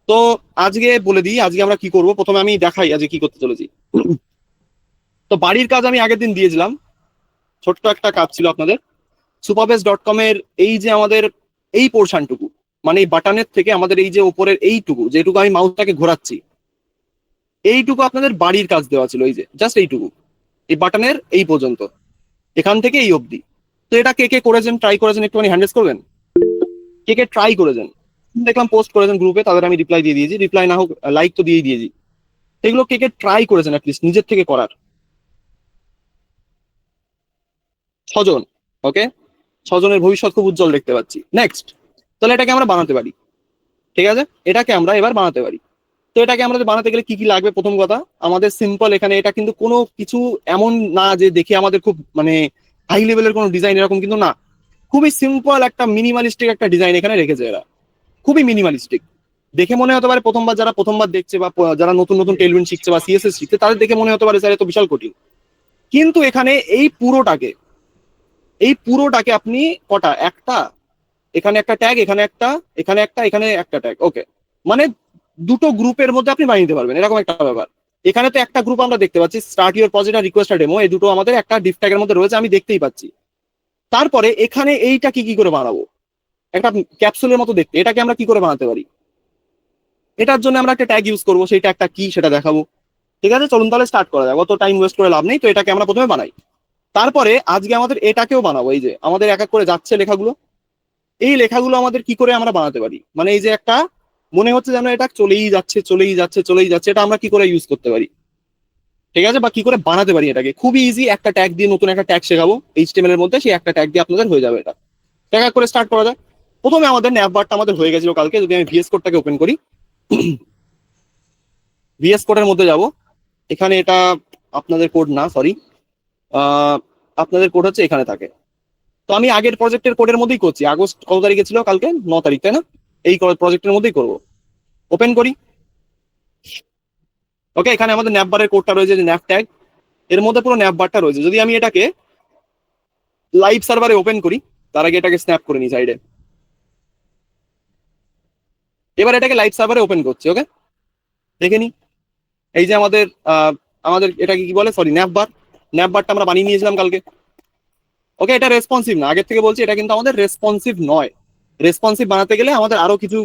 তো আজকে বলে দিই আজকে আমরা কি করব, প্রথমে আমি দেখাই আজকে কি করতে চলেছি। তো বাড়ির কাজ আমি আগের দিন দিয়েছিলাম, ছোট্ট একটা কাজ ছিল আপনাদের। সুপারবেস.কম এর এই যে আমাদের এই পোর্শনটুকু, মানে এই বাটনের থেকে আমাদের এই যে উপরের এইটুকু, যেটুকু আমি মাউসটাকে ঘোরাচ্ছি, এইটুকু আপনাদের বাড়ির কাজ দেওয়া ছিল, এই যে জাস্ট এইটুকু, এই বাটনের এই পর্যন্ত, এখান থেকে এই অবধি। তো এটা কে কে করেছেন, ট্রাই করেছেন, একটুখানি হ্যান্ডেস করবেন। কে কে ট্রাই করেছেন দেখলাম, পোস্ট করেছেন গ্রুপে, তাদের আমি রিপ্লাই দিয়ে দিয়েছি, রিপ্লাই না হোক লাইক তো দিয়েই দিয়েছি। এগুলো কে কে ট্রাই করেছেন অ্যাটলিস্ট নিজের থেকে করার? 6 জন। ওকে, 6 জনের ভবিষ্যৎ খুব উজ্জ্বল দেখতে পাচ্ছি। নেক্সট, তাহলে এটাকে আমরা বানাতে পারি। ঠিক আছে, এটাকে আমরা এবার বানাতে পারি। তো এটাকে আমাদের বানাতে গেলে কি কি লাগবে? প্রথম কথা, আমাদের সিম্পল, এখানে এটা কিন্তু কোনো কিছু এমন না যে দেখে আমাদের খুব মানে হাই লেভেলের কোনো ডিজাইন, এরকম কিন্তু না। খুবই সিম্পল একটা মিনিমালিস্টিক একটা ডিজাইন এখানে রেখেছে এরা, খুবই মিনিমালিস্টিক। দেখে মনে হতে পারে প্রথমবার, যারা প্রথমবার দেখছে বা যারা নতুন নতুন টেলউইন শিখছে বা সিএসএস শিখছে, তাদের দেখে মনে হতে পারে স্যার এ তো বিশাল কঠিন। কিন্তু এখানে এই পুরোটাকে আপনি কটা, একটা, এখানে একটা ট্যাগ, এখানে একটা, এখানে একটা, এখানে একটা ট্যাগ, ওকে, মানে দুটো গ্রুপের মধ্যে আপনি বানিয়ে নিতে পারবেন, এরকম একটা ব্যাপার। এখানে তো একটা গ্রুপ আমরা দেখতে পাচ্ছি, স্টার্ট ইউর প্রজেক্ট আর রিকোয়েস্ট ডেমো, এই দুটো আমাদের একটা ডিফ ট্যাগের মধ্যে রয়েছে, আমি দেখতেই পাচ্ছি। তারপরে এখানে এইটা কি কি করে বানাবো, একটা ক্যাপসুলের মতো দেখতে, এটাকে আমরা কি করে বানাতে পারি? এটার জন্য আমরা একটা ট্যাগ ইউজ করবো, সেই ট্যাগটা কি সেটা দেখাবো। ঠিক আছে, চলুন তাহলে স্টার্ট করা যাক, অত টাইম ওয়েস্ট করে লাভ নেই। তো এটাকে আমরা প্রথমে বানাই, তারপরে আজকে আমাদের এটাকেও বানাবো। এই যে আমাদের এক এক করে যাচ্ছে লেখাগুলো, এই লেখাগুলো আমাদের কি করে আমরা বানাতে পারি, মানে এই যে একটা মনে হচ্ছে যেন এটা চলেই যাচ্ছে চলেই যাচ্ছে চলেই যাচ্ছে, এটা আমরা কি করে ইউজ করতে পারি? ঠিক আছে, বা কি করে বানাতে পারি? এটাকে খুবই ইজি, একটা ট্যাগ দিয়ে নতুন একটা ট্যাগ শেখাবো এইচটিএমএল এর মধ্যে, সেই একটা ট্যাগ দিয়ে আপনাদের হয়ে যাবে। এটা এক এক করে স্টার্ট করা যায়। প্রথমে আমাদের ন্যাভবারটা আমাদের হয়ে গেছিল কালকে, যদি আমি ভিএস কোডটাকে ওপেন করি, ভিএস কোডের মধ্যে যাব। এখানে এটা আপনাদের কোড না, সরি, আপনাদের কোড হচ্ছে এখানে থাকে। তো আমি আগের প্রজেক্টের কোডের মধ্যেই করছি, আগস্ট কত তারিখে ছিল, কালকে 9 তারিখ, তাই না? এই প্রজেক্টের মধ্যেই করব। ওপেন করি। ওকে, এখানে আমাদের ন্যাপবারের কোডটা রয়েছে, যে ন্যাপ ট্যাগ, এর মধ্যে পুরো ন্যাপবারটা রয়েছে। যদি আমি এটাকে লাইভ সার্ভারে ওপেন করি, তার আগে এটাকে স্ন্যাপ করে নিই সাইডে। এবার এটাকে লাইভ সার্ভারে ওপেন করছি। ওকে, দেখে নি। এই যে আমাদের এটাকে কি বলে, সরি, ন্যাপবার। ন্যাপবারটা আমরা বানিয়ে নিয়েছিলাম কালকে। ওকে, এটা রেসপন্সিভ না, আগের থেকে বলছি, এটা কিন্তু আমাদের রেসপন্সিভ নয়। রেসপন্সিভ বানাতে গেলে আমাদের আরো কিছু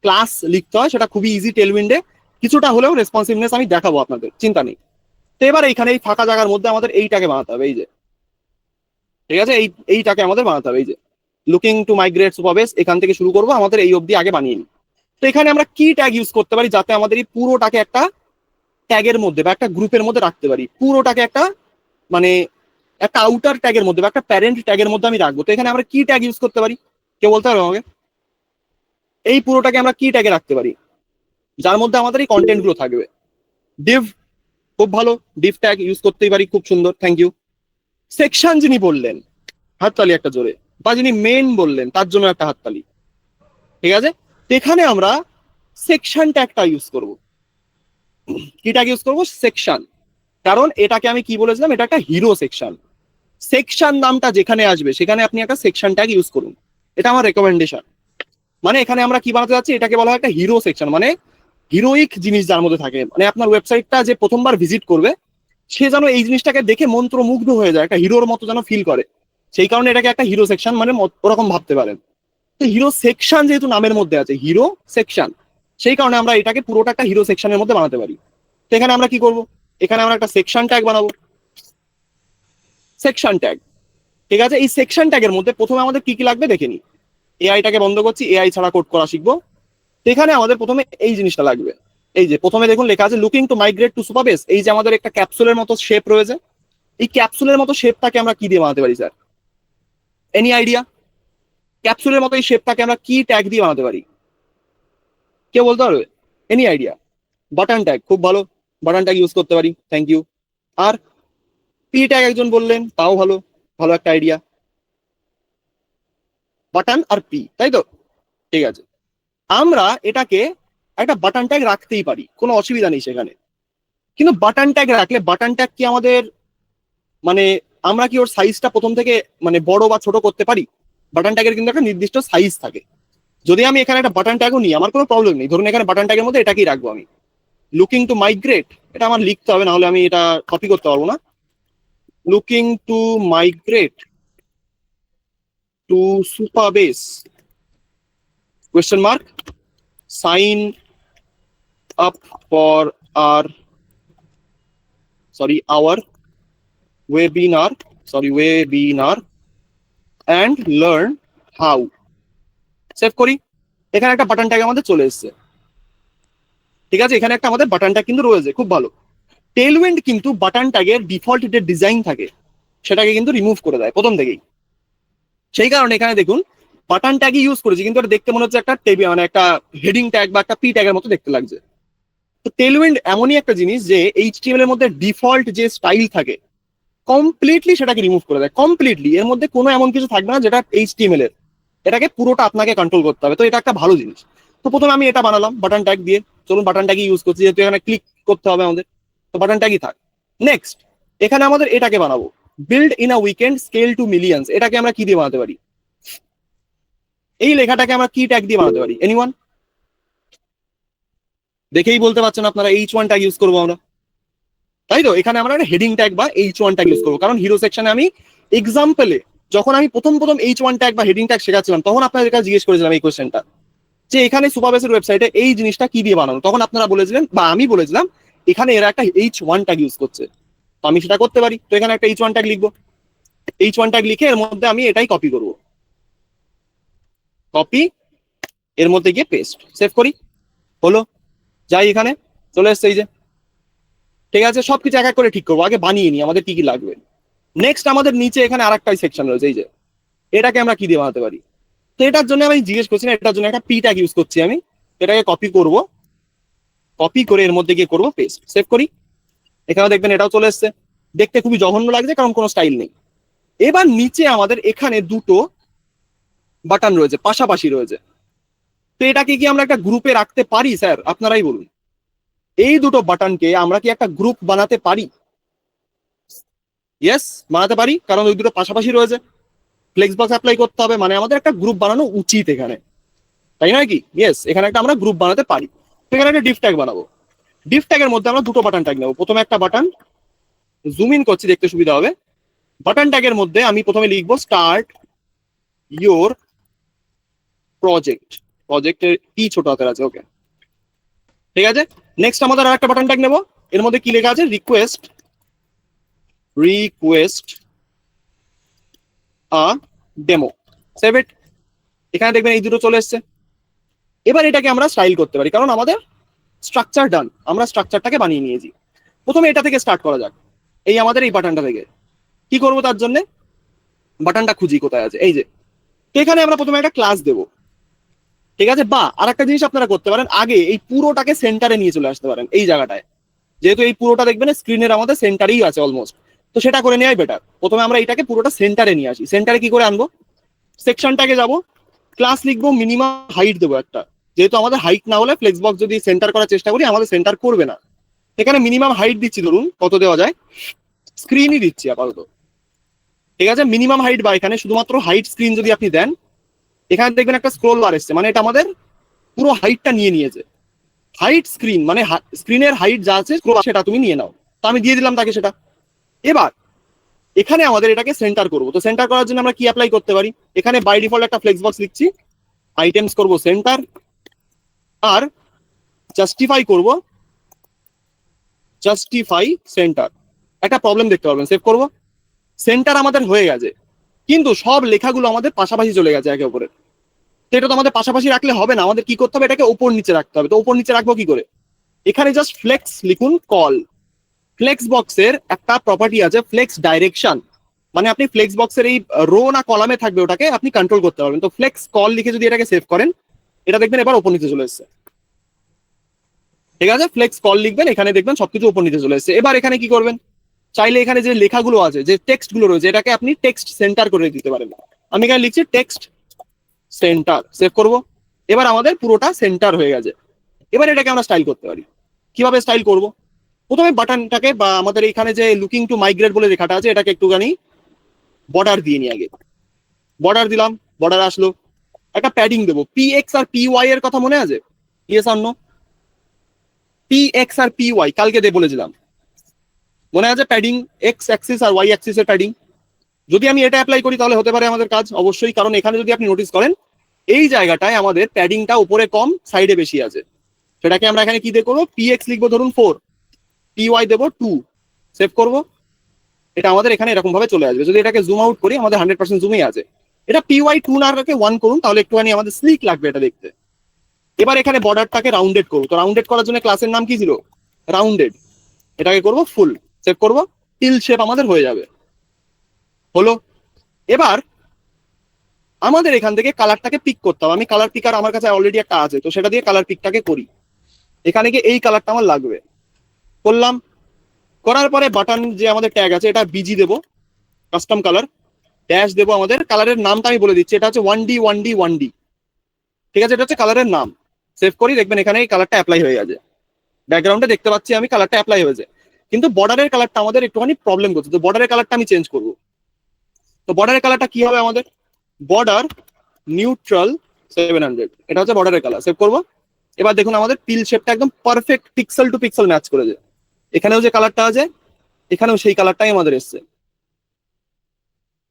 ক্লাস লিখতে হয়, সেটা খুবই ইজি টেলউইন্ডে। কিছুটা হলেও রেসপন্সিভনেস আমি দেখাবো আপনাদের, চিন্তা নেই। তো এবার এইখানে এই ফাঁকা জায়গার মধ্যে আমাদের এইটাকে বানাতে হবে, এই যে, ঠিক আছে, এইটাকে আমাদের বানাতে হবে। এই যে লুকিং টু মাইগ্রেট সুপারবেস, এখান থেকে শুরু করবো, আমাদের এই অবধি আগে বানিয়ে নিই। তো এখানে আমরা কি ট্যাগ ইউজ করতে পারি যাতে আমাদের এই পুরোটাকে একটা ট্যাগের মধ্যে বা একটা গ্রুপের মধ্যে রাখতে পারি, পুরোটাকে একটা মানে একটা আউটার ট্যাগের মধ্যে বা একটা প্যারেন্ট ট্যাগের মধ্যে আমি রাখবো। তো এখানে আমরা কি ট্যাগ ইউজ করতে পারি, কেউ বলতে পারবে আমাকে? এই পুরোটাকে আমরা কি ট্যাগে রাখতে পারি যার মধ্যে আমাদের এই কন্টেন্ট গুলো থাকবে? ডিভ, খুব ভালো, ডিভ ট্যাগ ইউজ করতেই পারি, খুব সুন্দর, থ্যাংক ইউ। সেকশন যিনি বললেন, হাততালি একটা জোরে। বা যিনি মেন বললেন, তার জন্য একটা হাততালি। ঠিক আছে, এখানে আমরা সেকশন ট্যাগটা ইউজ করব। কি ট্যাগ ইউজ করব? সেকশন। কারণ এটাকে আমি কি বলেছিলাম, এটা একটা হিরো সেকশন। সেকশন নামটা যেখানে আসবে সেখানে আপনি একটা সেকশন ট্যাগ ইউজ করুন, এটা আমার রেকমেন্ডেশন। মানে এখানে আমরা কি বানাতে যাচ্ছি, এটাকে বলা হয় একটা হিরো সেকশন, মানে হিরোইক জিনিস যার মধ্যে থাকে, মানে আপনার ওয়েবসাইটটা যে প্রথমবার ভিজিট করবে, সে যেন এই জিনিসটাকে দেখে মন্ত্রমুগ্ধ হয়ে যায়, একটা হিরোর মতো যেন ফিল করে। সেই কারণে এটাকে একটা হিরো সেকশন মানে ওরকম ভাবতে পারেন। তো হিরো সেকশন যেহেতু নামের মধ্যে আছে, হিরো সেকশন, সেই কারণে আমরা এটাকে পুরোটা একটা হিরো সেকশনের মধ্যে বানাতে পারি। তো এখানে আমরা কি করব, এখানে আমরা একটা সেকশন ট্যাগ বানাবো, সেকশন ট্যাগ। ঠিক আছে, এই সেকশন ট্যাগের মধ্যে প্রথমে আমাদের কি কি লাগবে দেখে নি। এআইটাকে বন্ধ করছি, এআই ছাড়া কোড করা শিখবো। এখানে আমাদের প্রথমে এই জিনিসটা লাগবে। এই যে প্রথমে দেখুন লেখা আছে লুকিং টু মাইগ্রেট টু সুপারবেস, এই যে আমাদের একটা ক্যাপসুলের মতো শেপ রয়েছে, এই ক্যাপসুলের মতো শেপটাকে আমরা কি দিয়ে বানাতে পারি স্যার? Any idea? ক্যাপসুলের মতো এই শেপটাকে আমরা কি ট্যাগ দিয়ে বানাতে পারি, কেউ বলতে পারবে? Any idea? বাটন ট্যাগ, খুব ভালো, বাটন ট্যাগ ইউজ করতে পারি, থ্যাংক ইউ। আর পি ট্যাগ একজন বললেন, তাও ভালো, ভালো একটা আইডিয়া, বাটন আর পি, তাই তো? ঠিক আছে, আমরা এটাকে একটা বাটন ট্যাগ রাখতেই পারি, কোনো অসুবিধা নেই সেখানে। কিন্তু বাটন ট্যাগ রাখলে, বাটন ট্যাগ কি আমাদের মানে আমরা কি ওর সাইজটা প্রথম থেকে মানে বড় বা ছোট করতে পারি? বাটন ট্যাগের কিন্তু একটা নির্দিষ্ট সাইজ থাকে। যদি আমি এখানে একটা বাটন ট্যাগও নিই আমার কোনো প্রবলেম নেই, ধরুন এখানে বাটন ট্যাগের মধ্যে এটাকেই রাখবো আমি, লুকিং টু মাইগ্রেট, এটা আমার লিখতে হবে, না হলে আমি এটা কপি করতে পারবো না। Looking to migrate to Supabase question mark, sign up for our our webinar and learn how. Save করি, এখানে একটা বাটন ট্যাগ আমাদের চলে এসেছে, ঠিক আছে, এখানে একটা আমাদের বাটন ট্যাগ কিন্তু রয়েছে, খুব ভালো। টেলউইন্ড কিন্তু বাটন ট্যাগের ডিফল্ট যে ডিজাইন থাকে সেটাকে কিন্তু রিমুভ করে দেয় প্রথম থেকেই। সেই কারণে এখানে দেখুন বাটন ট্যাগই ইউজ করেছি, কিন্তু এটা দেখতে মনে হচ্ছে একটা টেবিল, মানে একটা হেডিং ট্যাগ বা একটা পি ট্যাগের মতো দেখতে লাগছে। তো টেলউইন্ড এমনই একটা জিনিস যে এইচটিএমএল এর মধ্যে ডিফল্ট যে স্টাইল থাকে কমপ্লিটলি সেটাকে রিমুভ করে দেয়, কমপ্লিটলি। এর মধ্যে কোনো এমন কিছু থাকবে না যেটা এইচটিএমএল এর, এটাকে পুরোটা আপনাকে কন্ট্রোল করতে হবে। তো এটা একটা ভালো জিনিস। তো প্রথমে আমি এটা বানালাম বাটন ট্যাগ দিয়ে, চলুন বাটন ট্যাগই ইউজ করছি, যেহেতু এখানে ক্লিক করতে হবে আমাদের, তো বাটন ট্যাগই থাক। নেক্সট এখানে আমাদের এটাকে বানাবো, build in a weekend scale to millions. এটাকে আমরা কি দিয়ে বানাতে পারি? এই লেখাটাকে আমরা কি ট্যাগ দিয়ে বানাতে পারি? এনিওয়ান? দেখেই বলতে পারছেন আপনারা, H1 ট্যাগ ইউজ করবো আমরা, তাই তো? এখানে আমরা একটা হেডিং ট্যাগ বা H1 ট্যাগ ইউজ করবো, কারণ হিরো সেকশনে আমি এক্সাম্পলে যখন আমি প্রথম H1 ট্যাগ বা হেডিং ট্যাগ শেখাচ্ছিলাম তখন আপনাদের কাছে জিজ্ঞেস করেছিলাম এই কোশ্চেনটা, যে এখানে সুপারবেসের ওয়েবসাইটে এই জিনিসটা কি দিয়ে বানানো, তখন আপনারা বলেছিলেন বা আমি বলেছিলাম এখানে এরা একটা H1 ট্যাগ ইউজ করছে, তো আমি সেটা করতে পারি। তো এখানে একটা H1 ট্যাগ লিখবো, H1 ট্যাগ লিখে এর মধ্যে আমি এটাই কপি করব, কপি, এর মধ্যে গিয়ে পেস্ট, সেভ করি, হলো। যাই এখানে চলে এসছে এই যে, ঠিক আছে, সবকিছু এক এক করে ঠিক করবো, আগে বানিয়ে নিই আমাদের কি কি লাগবে। নেক্সট আমাদের নিচে এখানে আরেকটাই সেকশন রয়েছে, এই যে এটাকে আমরা কি দিয়ে বানাতে পারি? তো এটার জন্য আমি জিজ্ঞেস করছি না, এটার জন্য একটা পি ট্যাগ ইউজ করছি আমি, এটাকে কপি করব, কপি করে এর মধ্যে গিয়ে করবো পেস্ট, সেভ করি। এখানে দেখবেন এটাও চলে এসছে, দেখতে খুবই জঘন্য লাগছে কারণ কোনো স্টাইল নেই। এবার নিচে আমাদের এখানে দুটো বাটন রয়েছে, পাশাপাশি রয়েছে, তো এটাকে কি আমরা একটা গ্রুপে রাখতে পারি স্যার? আপনারাই বলুন, এই দুটো বাটনকে আমরা কি একটা গ্রুপ বানাতে পারি? ইয়েস, বানাতে পারি, কারণ ওই দুটো পাশাপাশি রয়েছে, ফ্লেক্সবক্স অ্যাপ্লাই করতে হবে, মানে আমাদের একটা গ্রুপ বানানো উচিত এখানে, তাই নয় কি? ইয়েস, এখানে একটা আমরা গ্রুপ বানাতে পারি। তো এখানে একটা ডিফ ট্যাগ বানাবো, ডিফ ট্যাগের মধ্যে আমরা দুটো বাটন ট্যাগ নেবো, প্রথমে একটা বাটন, জুম ইন করছি দেখতে সুবিধা হবে, বাটন ট্যাগের মধ্যে আমি প্রথমে লিখবো স্টার্ট ইয়োর প্রজেক্ট, প্রজেক্টের ই ছোট হাতের আছে, ওকে, ঠিক আছে। নেক্সট আমাদের আর একটা বাটন ট্যাগ নেবো, এর মধ্যে কি লেখা আছে? Request, request a demo, save it. এখানে দেখবেন এই দুটো চলে এসছে। এবার এটাকে আমরা স্টাইল করতে পারি, কারণ আমাদের স্ট্রাকচার ডান, আমরা স্ট্রাকচারটাকে বানিয়ে নিয়েছি। প্রথমে এটা থেকে স্টার্ট করা যাক, এই আমাদের এই বাটনটা থেকে। কি করবো তার জন্য? বাটনটা খুঁজি কোথায় আছে, এই যে, তো এখানে আমরা প্রথমে একটা ক্লাস দেবো, ঠিক আছে। বা আর একটা জিনিস আপনারা করতে পারেন, আগে এই পুরোটাকে সেন্টারে নিয়ে চলে আসতে পারেন, এই জায়গাটায়, যেহেতু এই পুরোটা দেখবেন স্ক্রিনের আমাদের সেন্টারেই আছে অলমোস্ট, তো সেটা করে নেওয়াই বেটার। প্রথমে আমরা এটাকে পুরোটা সেন্টারে নিয়ে আসি। সেন্টারে কি করে আনবো? সেকশনটাকে যাব, ক্লাস লিখবো, মিনিমাম হাইট দেবো একটা, যেহেতু আমাদের হাইট না হলে ফ্লেক্সবক্স যদি সেন্টার করার চেষ্টা করি আমাদের সেন্টার করবে না। এখানে মিনিমাম হাইট দিচ্ছি, ধরুন কত দেওয়া যায়, স্ক্রিনই দিচ্ছি আপাতত, ঠিক আছে, মিনিমাম হাইট। বা এখানে শুধুমাত্র হাইট স্ক্রিন যদি আপনি দেন, এখানে দেখবেন একটা স্ক্রোল বার এসছে, মানে এটা আমাদের পুরো হাইটটা নিয়ে নিয়েছে। হাইট স্ক্রিন মানে স্ক্রিনের হাইট যা আছে সেটা তুমি নিয়ে নাও, তো আমি দিয়ে দিলাম তাকে সেটা। এবার এখানে আমাদের এটাকে সেন্টার করবো, তো সেন্টার করার জন্য আমরা কি অ্যাপ্লাই করতে পারি? এখানে বাই ডিফল্ট একটা ফ্লেক্সবক্স লিখছি, আইটেমস করব সেন্টার, আর জাস্টিফাই করব, জাস্টিফাই সেন্টার। একটা প্রবলেম দেখতে পারবেন, সেভ করব, সেন্টার আমাদের হয়ে গেছে, কিন্তু সব লেখাগুলো আমাদের পাশাপাশি চলে গেছে একে অপরের। তো এটা তো আমাদের পাশাপাশি রাখলে হবে না, আমাদের কি করতে হবে? এটাকে ওপর নিচে রাখতে হবে। তো ওপর নিচে রাখবো কি করে? এখানে জাস্ট ফ্লেক্স লিখুন, কল। ফ্লেক্স বক্সের একটা প্রপার্টি আছে ফ্লেক্স ডাইরেকশন, মানে আপনি ফ্লেক্স বক্সের এই রো না কলামে থাকবে ওটাকে আপনি কন্ট্রোল করতে পারবেন। তো ফ্লেক্স কল লিখে যদি এটাকে সেভ করেন, এটা দেখবেন এবার ওপর নিচে চলে এসেছে, ঠিক আছে। ফ্লেক্স কল লিখবেন, এখানে দেখবেন সবকিছু ওপর নিচে চলে এসেছে। এবার এখানে কি করবেন? চাইলে এখানে যে লেখাগুলো আছে, যে টেক্সট গুলো রয়েছে, এটাকে আপনি টেক্সট সেন্টার করে দিতে পারেন। আমি এখানে লিখছি টেক্সট সেন্টার, সেভ করব। এবার আমাদের পুরোটা সেন্টার হয়ে গেছে। এবার এটাকে আমরা স্টাইল করতে পারি। কিভাবে স্টাইল করব? প্রথমে বাটনটাকে বা আমাদের এখানে যে লুকিং টু মাইগ্রেট বলে লেখাটা আছে, এটাকে একটুখানি বর্ডার দিয়ে নিই আগে, বর্ডার দিলাম, বর্ডার আসলো। একটা প্যাডিং দেবো। পি এক্স আর পি ওয়াই এর কথা মনে আছে? Yes or no? P X আর পি ওয়াই কালকে বলেছিলাম, মনে আছে? প্যাডিং এক্স অ্যাক্সিস আর ওয়াই অ্যাক্সিসের প্যাডিং। যদি আমি এটা অ্যাপ্লাই করি তাহলে হতে পারে আমাদের কাজ অবশ্যই, কারণ এখানে যদি আপনি নোটিস করেন এই জায়গাটায় আমাদের প্যাডিংটা উপরে কম, সাইডে বেশি আছে। সেটাকে আমরা এখানে কি দিয়ে করবো? পি এক্স লিখবো ধরুন 4, পি ওয়াই দেবো 2, সেভ করবো। এটা আমাদের এখানে এরকম ভাবে চলে আসবে। যদি এটাকে জুম আউট করি আমাদের 100% জুমে আছে। এটা পি ওয়াই 2 না রেখে 1 করুন, তাহলে একটুখানি আমাদের স্লিক লাগবে এটা দেখতে। এবার এখানে বর্ডারটাকে রাউন্ডেড করবো। তো রাউন্ডেড করার জন্য ক্লাসের নাম কি ছিল? রাউন্ডেড। এটাকে করবো ফুল, সেভ করবো, টিল শেপ আমাদের হয়ে যাবে। হলো। এবার আমাদের এখান থেকে কালারটাকে পিক করতে হবে। আমি কালার পিকার আমার কাছে অলরেডি একটা আছে, তো সেটা দিয়ে কালার পিকটাকে করি। এখানে গিয়ে এই কালারটা আমার লাগবে, করলাম। করার পরে বাটন যে আমাদের ট্যাগ আছে এটা বিজি দেবো, কাস্টম কালার ড্যাশ দেবো। আমাদের কালারের নামটা আমি বলে দিচ্ছি, এটা হচ্ছে 1D1D1D, ঠিক আছে? এটা হচ্ছে কালারের নাম। সেভ করি, দেখবেন এখানে এই কালারটা অ্যাপ্লাই হয়ে গেছে। ব্যাকগ্রাউন্ডে দেখতে পাচ্ছি আমি কালারটা অ্যাপ্লাই হয়েছে, কিন্তু বর্ডারের কালারটা আমাদের একটুখানি প্রবলেম করছে। তো বর্ডারের কালারটা আমি চেঞ্জ করবো। তো বর্ডারের কালারটা কি হবে আমাদের? বর্ডার নিউট্রাল 700, এটা হচ্ছে বর্ডারের কালার। সেভ করবো। এবার দেখুন আমাদের পিল শেপটা একদম perfect pixel to pixel match করেছে। এখানেও যে কালারটা আছে এখানেও সেই কালারটাই আমাদের এসছে,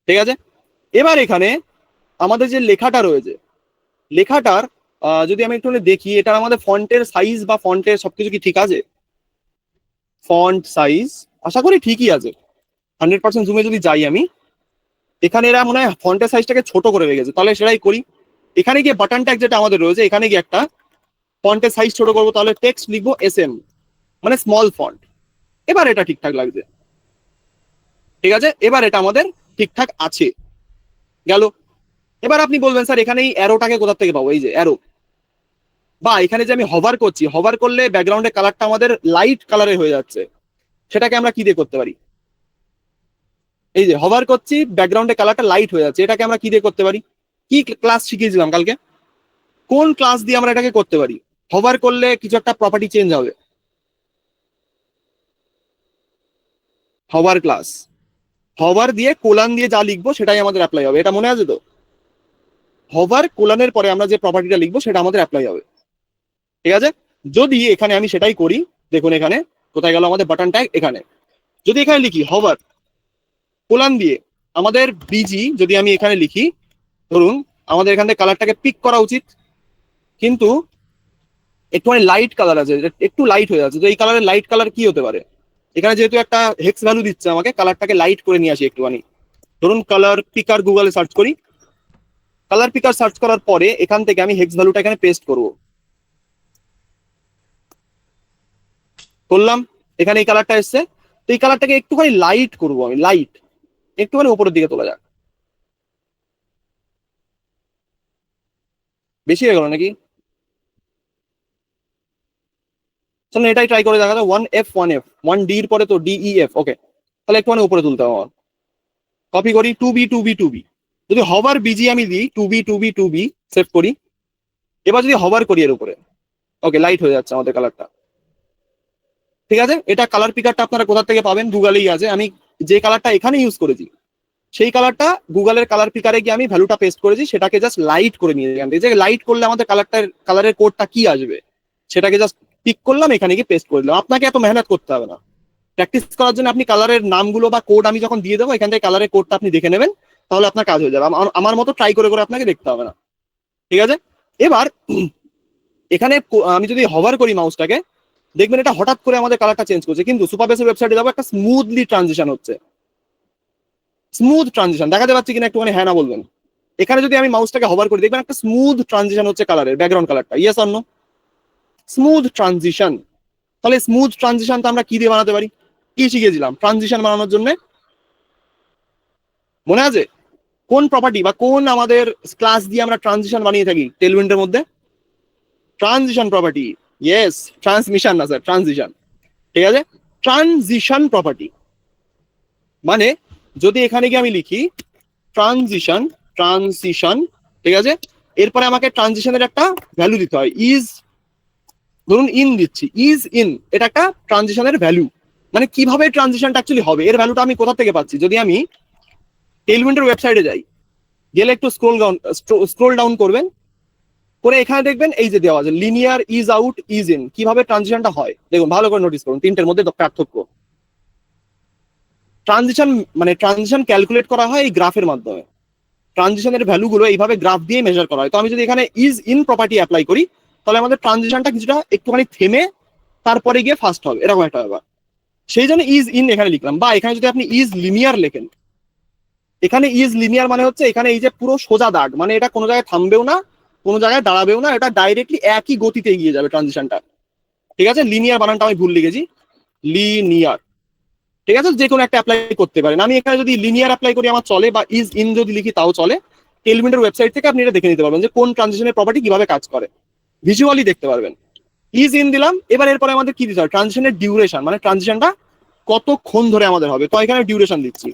ঠিক আছে? এবার এখানে আমাদের যে লেখাটা রয়েছে, লেখাটার যদি আমি একটু দেখি, এটা আমাদের ফন্টের সাইজ বা ফন্টের সবকিছু কি ঠিক আছে? ফন্ট সাইজ আশা করি ঠিকই আছে। 100% জুমে যদি যাই আমি, এখানে এরা মনে হয় ফন্টের সাইজটাকে ছোট করে রেখেছে, তাহলে সেটাই করি। এখানে গিয়ে বাটন ট্যাগ যেটা আমাদের রয়েছে, এখানে গিয়ে একটা ফন্টের সাইজ ছোট করবো, তাহলে টেক্সট লিখবো SM, মানে স্মল ফন্ট। এবার এটা ঠিকঠাক লাগছে, ঠিক আছে? এবার এটা আমাদের ঠিকঠাক আছে, গেল। এবার আপনি বলবেন স্যার এখানে এই অ্যারোটাকে কোথা থেকে পাবো? এই যে অ্যারো, বা এখানে যে আমি হভার করছি, হভার করলে ব্যাকগ্রাউন্ডের কালারটা আমাদের লাইট কালারে হয়ে যাচ্ছে, সেটাকে আমরা কি দিয়ে করতে পারি? এই যে হভার করছি, ব্যাকগ্রাউন্ডের কালারটা লাইট হয়ে যাচ্ছে, এটাকে আমরা কি দিয়ে করতে পারি? কি ক্লাস শিখিয়েছিলাম কালকে? কোন ক্লাস দিয়ে আমরা এটাকে করতে পারি? হভার করলে কিছু একটা প্রপার্টি চেঞ্জ হবে, হভার ক্লাস। হভার দিয়ে কোলান দিয়ে যা লিখবো সেটাই আমাদের অ্যাপ্লাই হবে, এটা মনে আছে তো? হভার কোলানের পরে আমরা যে প্রপার্টিটা লিখবো সেটা আমাদের অ্যাপ্লাই হবে, ঠিক আছে? যদি এখানে আমি সেটাই করি, দেখুন এখানে কোথায় গেল আমাদের বাটন ট্যাগ? এখানে যদি এখানে লিখি হভার কোলান দিয়ে আমাদের বিজি, যদি আমি এখানে লিখি, ধরুন আমাদের এখান থেকে কালারটাকে পিক করা উচিত, কিন্তু একটুখানি লাইট কালার আছে, একটু লাইট হয়ে যাচ্ছে। তো এই কালারের লাইট কালার কি হতে পারে? এখানে যেহেতু একটা হেক্স ভ্যালু দিচ্ছে আমাকে, কালারটাকে লাইট করে নিয়ে আসি একটুখানি। ধরুন কালার পিকার গুগলে সার্চ করি, কালার পিকার সার্চ করার পরে এখান থেকে আমি হেক্স ভ্যালুটা এখানে পেস্ট করব, করলাম। এখানে এই কালারটা এসছে, তো এই কালারটাকে একটুখানি লাইট করব আমি, লাইট একটুখানি উপরের দিকে তোলা যাক। বেশি হয়ে গেল নাকি? চলুন এটাই ট্রাই করে দেখা যায়। 1F 1D এর পরে তো DEF, ওকে, তাহলে একটুখানি উপরে তুলতে হবে আমার। কপি করি, 2B যদি হভার বিজি আমি দিই, 2B সেভ করি। এবার যদি হভার করি এর উপরে, ওকে, লাইট হয়ে যাচ্ছে আমাদের কালারটা, ঠিক আছে? এটা কালার পিকারটা আপনারা কোথা থেকে পাবেন? গুগলেই আছে। আমি যে কালারটা এখানে ইউজ করেছি সেই কালারটা গুগলের কালার পিকারে গিয়ে আমি ভ্যালুটা পেস্ট করেছি, সেটাকে জাস্ট লাইট করে নিয়ে গেলাম। এই যে লাইট করলে আমাদের কালারের কোডটা কি আসবে সেটাকে জাস্ট পিক করলাম, এখানে গিয়ে পেস্ট করে দিলাম। আপনাকে এত মেহনত করতে হবে না। প্র্যাকটিস করার জন্য আপনি কালারের নামগুলো বা কোড আমি যখন দিয়ে দেবো, এখান থেকে কালারের কোডটা আপনি দেখে নেবেন, তাহলে আপনার কাজ হয়ে যাবে। আমার মতো ট্রাই করে করে আপনাকে দেখতে হবে না, ঠিক আছে? এবার এখানে আমি যদি হভার করি মাউসটাকে, দেখবেন এটা হঠাৎ করে আমাদের কালারটা চেঞ্জ করছে, কিন্তু সুপারবেসের ওয়েবসাইটে যাবো, একটা স্মুথলি ট্রানজিশন হচ্ছে। স্মুথ ট্রানজিশন দেখাতে পাচ্ছি কিনা একটুখানি হ্যাঁ না বলবেন? এখানে যদি আমি মাউসটাকে হভার করি, দেখবেন একটা স্মুথ ট্রানজিশন হচ্ছে কালারের, ব্যাকগ্রাউন্ড কালারটা। Yes or no? Smooth transition. তাহলে স্মুথ ট্রানজিশনটা আমরা কি দিয়ে বানাতে পারি? কি শিখেছিলাম ট্রানজিশন বানানোর জন্য? মনে আছে? কোন প্রপার্টি বা কোন আমাদের ক্লাস দিয়ে আমরা ট্রানজিশন বানিয়ে থাকি টেলউইন্ডের মধ্যে? Transition property. ইয়েস, ট্রান্সমিশন না স্যার, ট্রানজিশন, ঠিক আছে? ট্রানজিশন প্রপার্টি মানে যদি এখানে গিয়ে আমি লিখি ট্রানজিশন, ঠিক আছে? এরপরে আমাকে ট্রানজিশনের একটা ভ্যালু দিতে হয়, ইজ, ধরুন ইন দিচ্ছি, ইজ ইন, এটা একটা ট্রানজিশনের ভ্যালু। মানে কিভাবে ট্রানজিশনটা অ্যাকচুয়ালি হবে এর ভ্যালুটা আমি কোথা থেকে পাচ্ছি? যদি আমি টেলউইন্ডের ওয়েবসাইটে যাই, গেলে একটু স্ক্রোল ডাউন করবেন, করে এখানে দেখবেন এই যে দেওয়া আছে linear is out is in, কিভাবে ট্রানজিশনটা হয় দেখুন, ভালো করে নোটিস করুন তিনটের মধ্যে পার্থক্য। ট্রানজিশন মানে ট্রানজিশন ক্যালকুলেট করা হয় এই গ্রাফের মাধ্যমে, ট্রানজিশনের ভ্যালুগুলো এইভাবে গ্রাফ দিয়ে মেজার করা হয়। তো আমি যদি এখানে ইজ ইন প্রপার্টি অ্যাপ্লাই করি, তাহলে আমাদের ট্রানজিশনটা কিছুটা একটুখানি থেমে তারপরে গিয়ে ফাস্ট হবে, এরকম একটা ব্যাপার। সেই জন্য ইজ ইন এখানে লিখলাম। বা এখানে যদি আপনি ইজ লিনিয়ার লেখেন, এখানে ইজ লিনিয়ার মানে হচ্ছে এখানে এই যে পুরো সোজা দাগ, মানে এটা কোনো জায়গায় থামবেও না, কোনো জায়গায় দাঁড়াবেও না, এটা ডাইরেক্টলি একই গতিতে এগিয়ে যাবে ট্রানজিশনটা। ঠিক আছে, লিনিয়ার বানানটা আমি ভুল লিখেছি, লিনিয়ার। ঠিক আছে, যে কোনো একটা অ্যাপ্লাই করতে পারেন। আমি এখানে যদি লিনিয়ার অ্যাপ্লাই করি আমার চলে, বা ইজ ইন যদি লিখি তাও চলে। টেলমিন্টের ওয়েবসাইট থেকে আপনি এটা দেখে নিতে পারবেন যে কোন ট্রানজিশনের প্রপার্টি কিভাবে কাজ করে, ভিজুয়ালি দেখতে পারবেন। ইজ ইন দিলাম, এবার এরপরে আমাদের কি দিতে হবে, ট্রানজিশনের ডিউরেশন, মানে ট্রানজিশনটা কতক্ষণ ধরে আমাদের হবে। তো এখানে ডিউরেশন দিচ্ছি,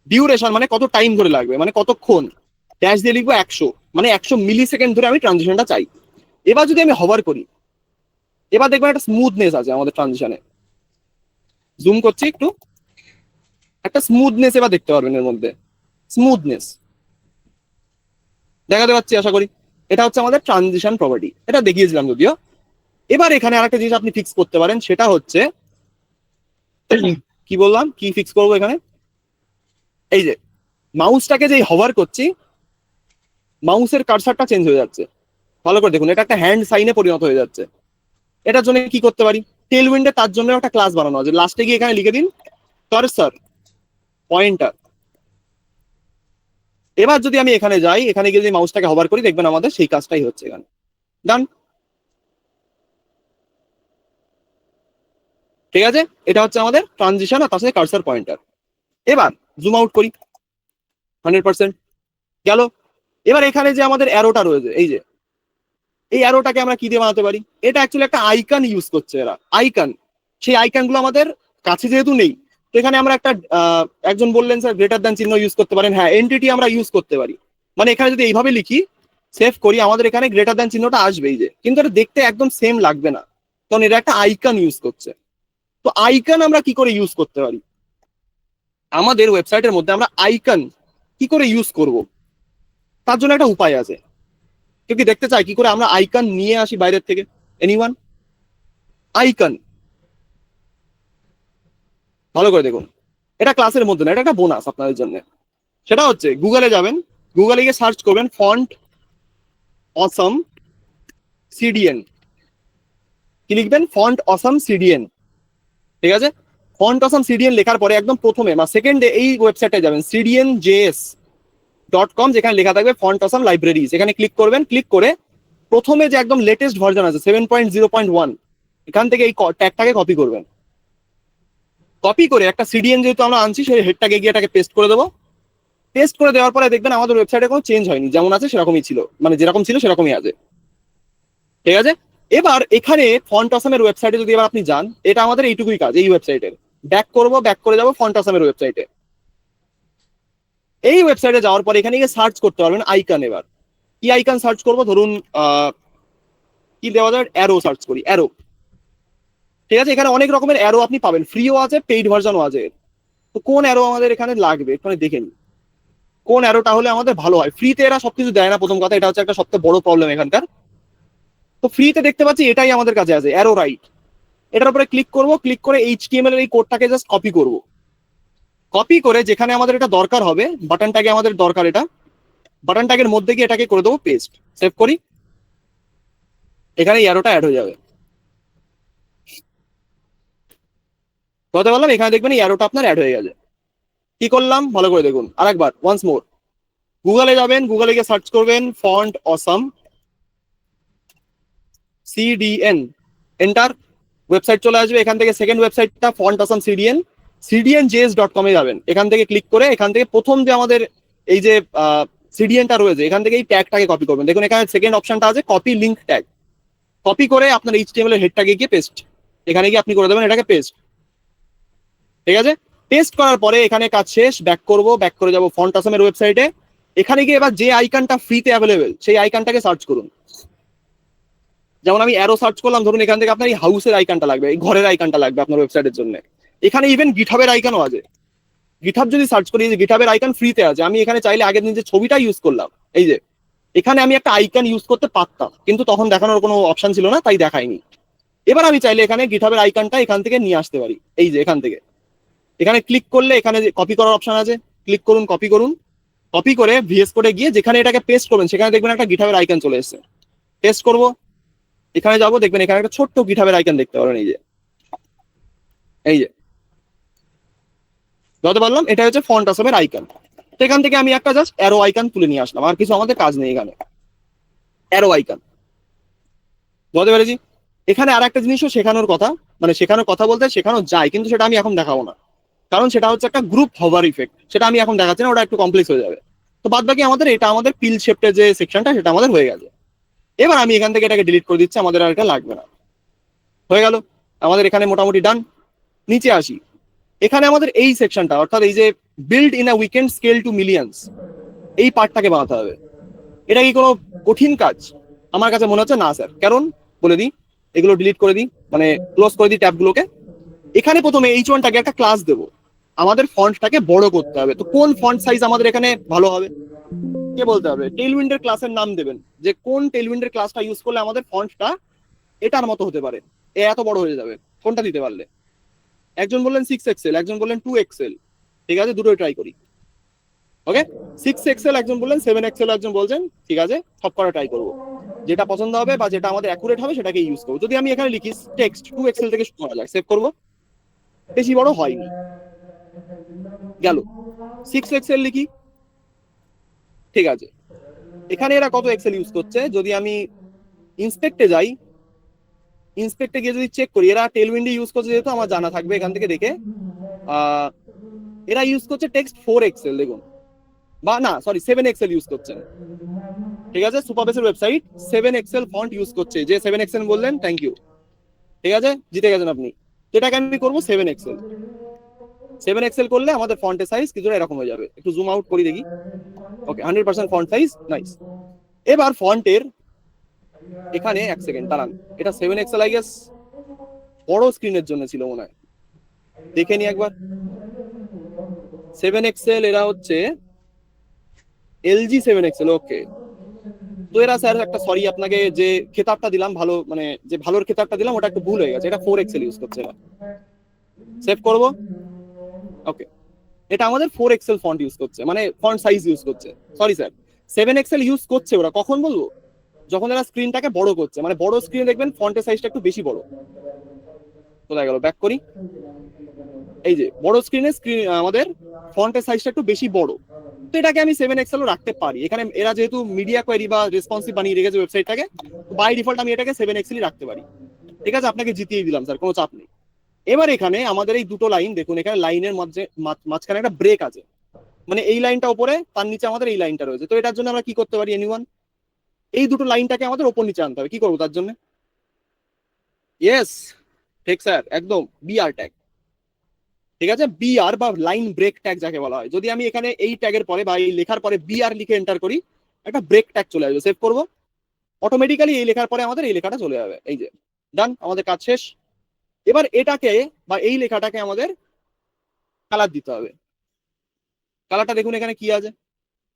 ডিউরেশন মানে কত টাইম ধরে লাগবে, মানে কতক্ষণ, ড্যাশ দিয়ে লিখবো 100, মানে 100 মিলি সেকেন্ড ধরে আমি ট্রানজিশনটা চাই। এবার যদি আমি হভার করি, এবার দেখবেন একটা স্মুথনেস আছে আমাদের ট্রানজিশনে, জুম করছি একটু, একটা স্মুথনেস এবার দেখতে পারবেন এর মধ্যে, স্মুথনেস দেখাতে পাচ্ছি আশা করি। এটা হচ্ছে আমাদের ট্রানজিশন প্রপার্টি, এটা দেখিয়েছিলাম যদিও। এবার এখানে আরেকটা জিনিস আপনি ফিক্স করতে পারেন, সেটা হচ্ছে কি বললাম, কি ফিক্স করবো এখানে, এই যে মাউসটাকে যে হভার করছি, মাউসের কার্সারটা চেঞ্জ হয়ে যাচ্ছে, ভালো করে দেখুন, এটা একটা হ্যান্ড সাইনে পরিণত হয়ে যাচ্ছে। এটার জন্য কি করতে পারি, টেলউইন্ডে তার জন্য একটা ক্লাস বানানো আছে, লাস্টে গিয়ে এখানে লিখে দিন কার্সার পয়েন্টার। এবার যদি আমি এখানে যাই, এখানে গিয়ে যদি মাউসটাকে হভার করি, দেখবেন আমাদের সেই কাজটাই হচ্ছে এখানে, ডান। ঠিক আছে, এটা হচ্ছে আমাদের ট্রানজিশন আর তার সাথে কার্সার পয়েন্টার। এবার জুম আউট করি, 100% গেল। এবার এখানে যে আমাদের অ্যারোটা রয়েছে, এই যে এই অ্যারোটাকে আমরা কি দিয়ে বানাতে পারি, এটা অ্যাকচুয়ালি একটা আইকন ইউজ করছে এরা, আইকন। সেই আইকন গুলো আমাদের কাছে যেহেতু নেই, তো এখানে আমরা একটা একজন বললেন স্যার গ্রেটার দ্যান চিহ্ন ইউজ করতে পারেন, হ্যাঁ এনটিটি আমরা ইউজ করতে পারি। মানে এখানে যদি এইভাবে লিখি, সেভ করি, আমাদের এখানে গ্রেটার দ্যান চিহ্নটা আসবেই, যে কিন্তু এটা দেখতে একদম সেম লাগবে না, কারণ এটা একটা আইকন ইউজ করছে। তো আইকন আমরা কি করে ইউজ করতে পারি, আমাদের ওয়েবসাইটের মধ্যে আমরা আইকন কি করে ইউজ করব, তার জন্য একটা উপায় আছে। কেউ কি দেখতে চাই কি করে আমরা আইকন নিয়ে আসি বাইরের থেকে, এনিওয়ান? আইকন ভালো করে দেখুন, এটা ক্লাসের মধ্যে না, এটা একটা বোনাস আপনাদের জন্য। সেটা হচ্ছে গুগলে যাবেন, গুগলে গিয়ে সার্চ করবেন ফন্ট অসম সিডিএন, কি লিখবেন, ফন্ট অসম সিডিএন। ঠিক আছে, ফন্ট অসম সিডিএন লেখার পরে একদম প্রথমে বা সেকেন্ডে এই ওয়েবসাইটে যাবেন cdnjs.com, যেখানে লেখা থাকবে ফন্ট অসম লাইব্রেরিজ, এখানে ক্লিক করবেন। ক্লিক করে প্রথমে যে একদম লেটেস্ট ভার্জন আছে 7.0.1, এখান থেকে এই ট্যাগটাকে কপি করবেন। কপি করে একটা সিডিএন যেহেতু আমরা আনছি, সেই হেডটাকে গিয়ে এটাকে পেস্ট করে দেবো। পেস্ট করে দেওয়ার পরে দেখবেন আমাদের ওয়েবসাইটে কোনো চেঞ্জ হয়নি, যেমন আছে সেরকমই ছিল, মানে যেরকম ছিল সেরকমই আছে। ঠিক আছে, এবার এখানে ফন্ট অসমের ওয়েবসাইটে যদি এবার আপনি যান, এটা আমাদের এইটুকুই কাজ এই ওয়েবসাইটের। ব্যাক করবো, ব্যাক করে যাবো ফন্ট অসমের ওয়েবসাইটে। এই ওয়েবসাইটে যাওয়ার পরে এখানে গিয়ে সার্চ করতে পারবেন আইকন। এবার কি আইকন সার্চ করবো, ধরুন কি দেওয়া যায়, অ্যারো সার্চ করি, অ্যারো। ঠিক আছে, এখানে অনেক রকমের অ্যারো আপনি পাবেন, ফ্রিও আছে পেইড ভার্জনও আছে। তো কোন অ্যারো আমাদের এখানে লাগবে এখানে দেখে নিই, কোন অ্যারোটা হলে আমাদের ভালো হয়। ফ্রিতে এরা সবকিছু দেয় না, প্রথম কথা, এটা হচ্ছে একটা সবথেকে বড় প্রবলেম এখানকার। তো ফ্রিতে দেখতে পাচ্ছি এটাই আমাদের কাছে আছে, অ্যারো রাইট। এটার উপরে ক্লিক করব, ক্লিক করে এইচটিএমএল এর এই কোডটাকে জাস্ট কপি করব। কপি করে যেখানে আমাদের এটা দরকার হবে, বাটন ট্যাগে আমাদের দরকার, এটা বাটন ট্যাগের মধ্যে গিয়ে এটাকে করে দেবো পেস্ট। সেভ করি, এখানে অ্যারোটা অ্যাড হয়ে যাবে। কথা বললাম, এখানে দেখবেন এই অ্যারোটা আপনার অ্যাড হয়ে গেছে। কি করলাম ভালো করে দেখুন আরেকবার, ওয়ান্স মোর। গুগলে যাবেন, গুগলে গিয়ে সার্চ করবেন font awesome CDN, enter. Website চলে আসবে, এখান থেকে সেকেন্ড ওয়েবসাইটটা ফন্ট অসম সিডিএন, cdnjs.com এ যাবেন। এখান থেকে ক্লিক করে এখান থেকে প্রথম যে আমাদের এই যে সিডিএনটা রয়েছে, এখান থেকে এই ট্যাগটাকে কপি করবেন। দেখুন এখানে সেকেন্ড অপশনটা আছে কপি লিঙ্ক ট্যাগ, কপি করে আপনার এইচটিএমএল এর হেডটাকে গিয়ে পেস্ট, এখানে গিয়ে আপনি করে দেবেন এটাকে পেস্ট। ঠিক আছে, পেস্ট করার পরে এখানে কাজ শেষ। ব্যাক করব, ব্যাক করে যাব ফন্ট অসমের ওয়েবসাইটে। এখানে গিয়ে এবার যে আইকনটা ফ্রিতে অ্যাভেলেবেল সেই আইকনটাকে সার্চ করুন। যেমন আমি অ্যারো সার্চ করলাম, ধরুন এখান থেকে আপনার এই হাউসের আইকনটা লাগবে, এই ঘরের আইকনটা লাগবে আপনার ওয়েবসাইটের জন্য। এখানে ইভেন গিটহাবের আইকনও আছে, গিটহাব যদি সার্চ করি, যে গিটহাবের আইকন ফ্রিতে আছে, আমি এখানে চাইলে আগের দিন যে ছবিটা ইউজ করলাম, এই যে এখানে আমি একটা আইকন ইউজ করতে পারতাম, কিন্তু তখন দেখানোর কোনো অপশন ছিল না, তাই দেখাইনি। এবার আমি চাইলে এখানে গিটহাবের আইকনটা এখান থেকে নিয়ে আসতে পারি, এই যে এখান থেকে। এখানে ক্লিক করলে এখানে যে কপি করার অপশন আছে, ক্লিক করুন, কপি করুন। কপি করে ভিএস কোডে গিয়ে যেখানে এটাকে পেস্ট করবেন সেখানে দেখবেন একটা গিটহাবের আইকন চলে এসেছে। পেস্ট করব, এখানে যাব, দেখবেন এখানে একটা ছোট্ট গিটহাবের আইকন দেখতে পারেন, এই যে এই যে যত বললাম এটা হচ্ছে ফন্ট আসমের আইকন। তো এখান থেকে আমি একটা জাস্ট অ্যারো আইকন তুলে নিয়ে আসলাম, আর কিছু আমাদের কাজ নেই এখানে, অ্যারো আইকন। বুঝতে পেরেছি। এখানে আর একটা জিনিসও শেখানোর কথা, মানে শেখানোর কথা বলতে শেখানো যায়, কিন্তু সেটা আমি এখন দেখাবো না, কারণ সেটা হচ্ছে একটা গ্রুপ হভার ইফেক্ট, সেটা আমি এখন দেখাচ্ছি না, ওটা একটু কমপ্লেক্স হয়ে যাবে। তো বাদ বাকি আমাদের এটা, আমাদের পিল শেপটের যে সেকশনটা সেটা আমাদের হয়ে গেছে। এবার আমি এখান থেকে এটাকে ডিলিট করে দিচ্ছি, আমাদের আর এটা লাগবে না। হয়ে গেল আমাদের এখানে মোটামুটি ডান। নিচে আসি, এখানে আমাদের এই সেকশনটা, অর্থাৎ এই যে build in a weekend scale to millions, এই পার্টটাকে বানাতে হবে। এটা কি কোনো কঠিন কাজ? আমার কাছে মনে হচ্ছে না স্যার। কারণ বলে দিই, এগুলো ডিলিট করে দিই, মানে ক্লোজ করে দিই ট্যাবগুলোকে। এখানে প্রথমে H1টাকে একটা ক্লাস দেবো, আমাদের ফন্টটাকে বড় করতে হবে। তো কোন ফন্ট সাইজ আমাদের এখানে ভালো হবে কে বলতে হবে। টেইলউইন্ডের ক্লাসের নাম দেবেন, যে কোন টেইলউইন্ডের ক্লাসটা ইউজ করলে আমাদের ফন্টটা এটার মতো হতে পারে, এত বড় হয়ে যাবে কোনটা দিতে পারলে। একজন বললেন 6 এক্সেল, একজন বললেন 2 এক্সেল, ঠিক আছে দুটোই ট্রাই করি। ওকে, 6 এক্সেল একজন বললেন, 7 এক্সেল একজন বলছেন, ঠিক আছে সব করা ট্রাই করবো, যেটা পছন্দ হবে বা যেটা আমাদের অ্যাকুরেট হবে সেটাকে ইউজ করবো। যদি আমি এখানে লিখি টেক্সট 2 এক্সেল থেকে শুরু করা যাক, সেভ করবো, বেশি বড় হয়নি, গেল। 6 এক্সেল লিখি, ঠিক আছে। এখানে এরা কত এক্সেল ইউজ করছে, যদি আমি ইন্সপেক্টে যাই, ইন্সপেক্টে গিয়ে যদি চেক করি, এরা টেলউইন্ডে ইউজ করছে যেহেতু আমার জানা থাকবে এখান থেকে দেখে। আহ এরা ইউজ করছে টেক্সট 4 এক্সেল, দেখুন, বা না সরি 7 এক্সেল ইউজ করছেন, ঠিক আছে। সুপারবেসের ওয়েবসাইট 7 এক্সেল ফন্ট ইউজ করছে, যে 7 এক্সেল বললেন থ্যাংক ইউ, ঠিক আছে জিতে গেছেন আপনি। এটাকে আমি করবো 7 এক্সেল। 7 এক্সেল করলে আমাদের ফন্টের সাইজ কিছুটা এরকম হয়ে যাবে। একটু জুম আউট করি দেখি, ওকে 100% ফন্ট সাইজ, নাইস। এবার ফন্টের এখানে এক সেকেন্ড দাঁড়ান, এটা 7 এক্সেল আই গেস বড় স্ক্রিনের জন্য ছিল মনে হয়, দেখে নি একবার। 7 এক্সেল এরা হচ্ছে LG 7 এক্সেল, ওকে। তো এরা স্যার একটা সরি আপনাকে, যে খেতাবটা দিলাম ভালো, মানে যে ভালোর খেতাবটা দিলাম ওটা একটু ভুল হয়ে গেছে, এটা 4 এক্সেল ইউজ করছে এরা। সেভ করবো, ওকে। এটা আমাদের 4 এক্সেল ফন্ট ইউজ করছে, মানে ফন্ট সাইজ ইউজ করছে। সরি স্যার, 7 এক্সেল ইউজ করছে ওরা কখন বলবো, যখন এরা স্ক্রিনটাকে বড় করছে, মানে বড় স্ক্রিনে দেখবেন ফন্টের সাইজটা একটু বেশি বড়। কোথায় গেল, ব্যাক করি, এই যে বড় স্ক্রিনে আমাদের ফন্টের সাইজটা একটু বেশি বড়। তো এটাকে আমি 7 এক্সেলও রাখতে পারি এখানে, এরা যেহেতু মিডিয়া কোয়েরি বা রেসপন্সিভ বানিয়ে রেখেছে ওয়েবসাইটটাকে, বাই ডিফল্ট আমি এটাকে 7 এক্সেলই রাখতে পারি। ঠিক আছে, আপনাকে জিতিয়ে দিলাম স্যার, কোনো চাপ নেই। এবার এখানে আমাদের এই দুটো লাইন দেখুন, এখানে লাইনের মাঝে মাঝখানে একটা ব্রেক আছে, মানে এই লাইনটা উপরে, তার নিচে আমাদের এই লাইনটা রয়েছে। তো এটার জন্য আমরা কি করতে পারি এনিওয়ান, এই দুটো লাইনটাকে আমাদের ওপর নিচে আনতে হবে। কি করবো তার জন্য? ইয়েস, ঠিক স্যার, একদম বিআর ট্যাগ, ঠিক আছে। বিআর বা লাইন ব্রেক ট্যাগ যাকে বলা হয়। যদি আমি এখানে এই ট্যাগের পরে বা এই লেখার পরে বিআর লিখে এন্টার করি, একটা ব্রেক ট্যাগ চলে আসবে। সেভ করবো, অটোমেটিক্যালি এই লেখার পরে আমাদের এই লেখাটা চলে যাবে, এই যে ডান, আমাদের কাজ শেষ। এবার এটাকে বা এই লেখাটাকে আমাদের কালার দিতে হবে। কালারটা দেখুন এখানে কি আছে,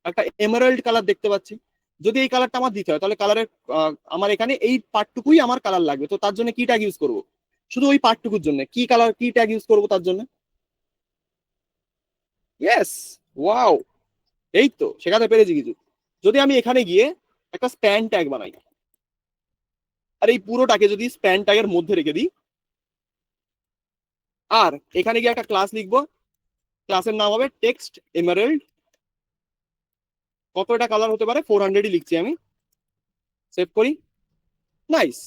একটা এমারাল্ড কালার দেখতে পাচ্ছি। যদি এই কালারটা আমার দিতে হয়, তাহলে কালারের আমার এখানে এই পার্টটুকুই আমার কালার লাগবে। তো তার জন্য কি ট্যাগ ইউজ করবো, শুধু ওই পার্টটুকুর জন্য কি কালার, কি ট্যাগ ইউজ করবো তার জন্য? ইয়েস, ওয়াও, এই তো শেখাতে পেরেছি কিছু। যদি আমি এখানে গিয়ে একটা স্প্যান ট্যাগ বানাই, আর এই পুরোটাকে যদি স্প্যান ট্যাগের মধ্যে রেখে দিই, আর এখানে গিয়ে একটা ক্লাস লিখবো, ক্লাসের নাম হবে টেক্সট এমারাল্ড। কত এটা কালার হতে পারে, 400ই লিখছি আমি, সেভ করি, নাইস,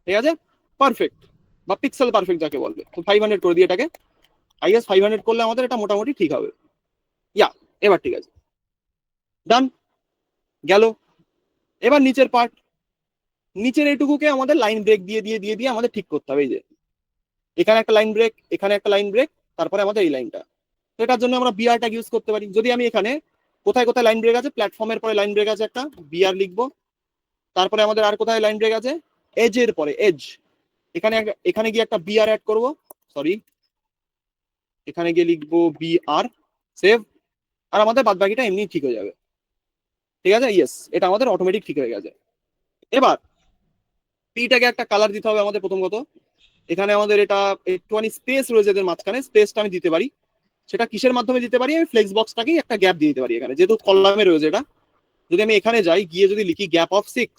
ঠিক আছে, পারফেক্ট, বা পিক্সেল পারফেক্ট যাকে বলবে। তো 500 করে দিই এটাকে, আই গেস 500 করলে আমাদের এটা মোটামুটি ঠিক হবে। ইয়া, এবার ঠিক আছে, ডান, গেল। এবার নিচের পার্ট, নিচের এইটুকুকে আমাদের লাইন ব্রেক দিয়ে দিয়ে দিয়ে দিয়ে আমাদের ঠিক করতে হবে। এই যে এখানে একটা লাইন ব্রেক, এখানে একটা লাইন ব্রেক, তারপরে আমাদের এই লাইনটা। তো এটার জন্য আমরা বিআর ট্যাগ ইউজ করতে পারি। যদি আমি এখানে কোথায় কোথায় লাইন ব্রেক আছে, প্ল্যাটফর্মের পরে লাইন ব্রেক আছে একটা, বিআর লিখবো। তারপরে আমাদের আর কোথায় লাইন ব্রেক আছে, এজের পরে এজ, এখানে এখানে গিয়ে একটা বিআর অ্যাড করব, সরি এখানে গিয়ে লিখবো BR, সেভ, আর আমাদের বাদ বাকিটা এমনি ঠিক হয়ে যাবে। ঠিক আছে, ইয়েস, এটা আমাদের অটোমেটিক ঠিক হয়ে গেছে। এবার পিটাকে একটা কালার দিতে হবে আমাদের প্রথম কথা। এখানে আমাদের এটা একটুখানি স্পেস রয়েছে এদের মাঝখানে, স্পেসটা আমি দিতে পারি। সেটা কিসের মাধ্যমে দিতে পারি? আমি ফ্লেক্স বক্সটাকেই একটা গ্যাপ দিয়ে দিতে পারি এখানে, যেহেতু কলামে রয়েছে এটা। যদি আমি এখানে যাই, গিয়ে যদি লিখি গ্যাপ অফ 6,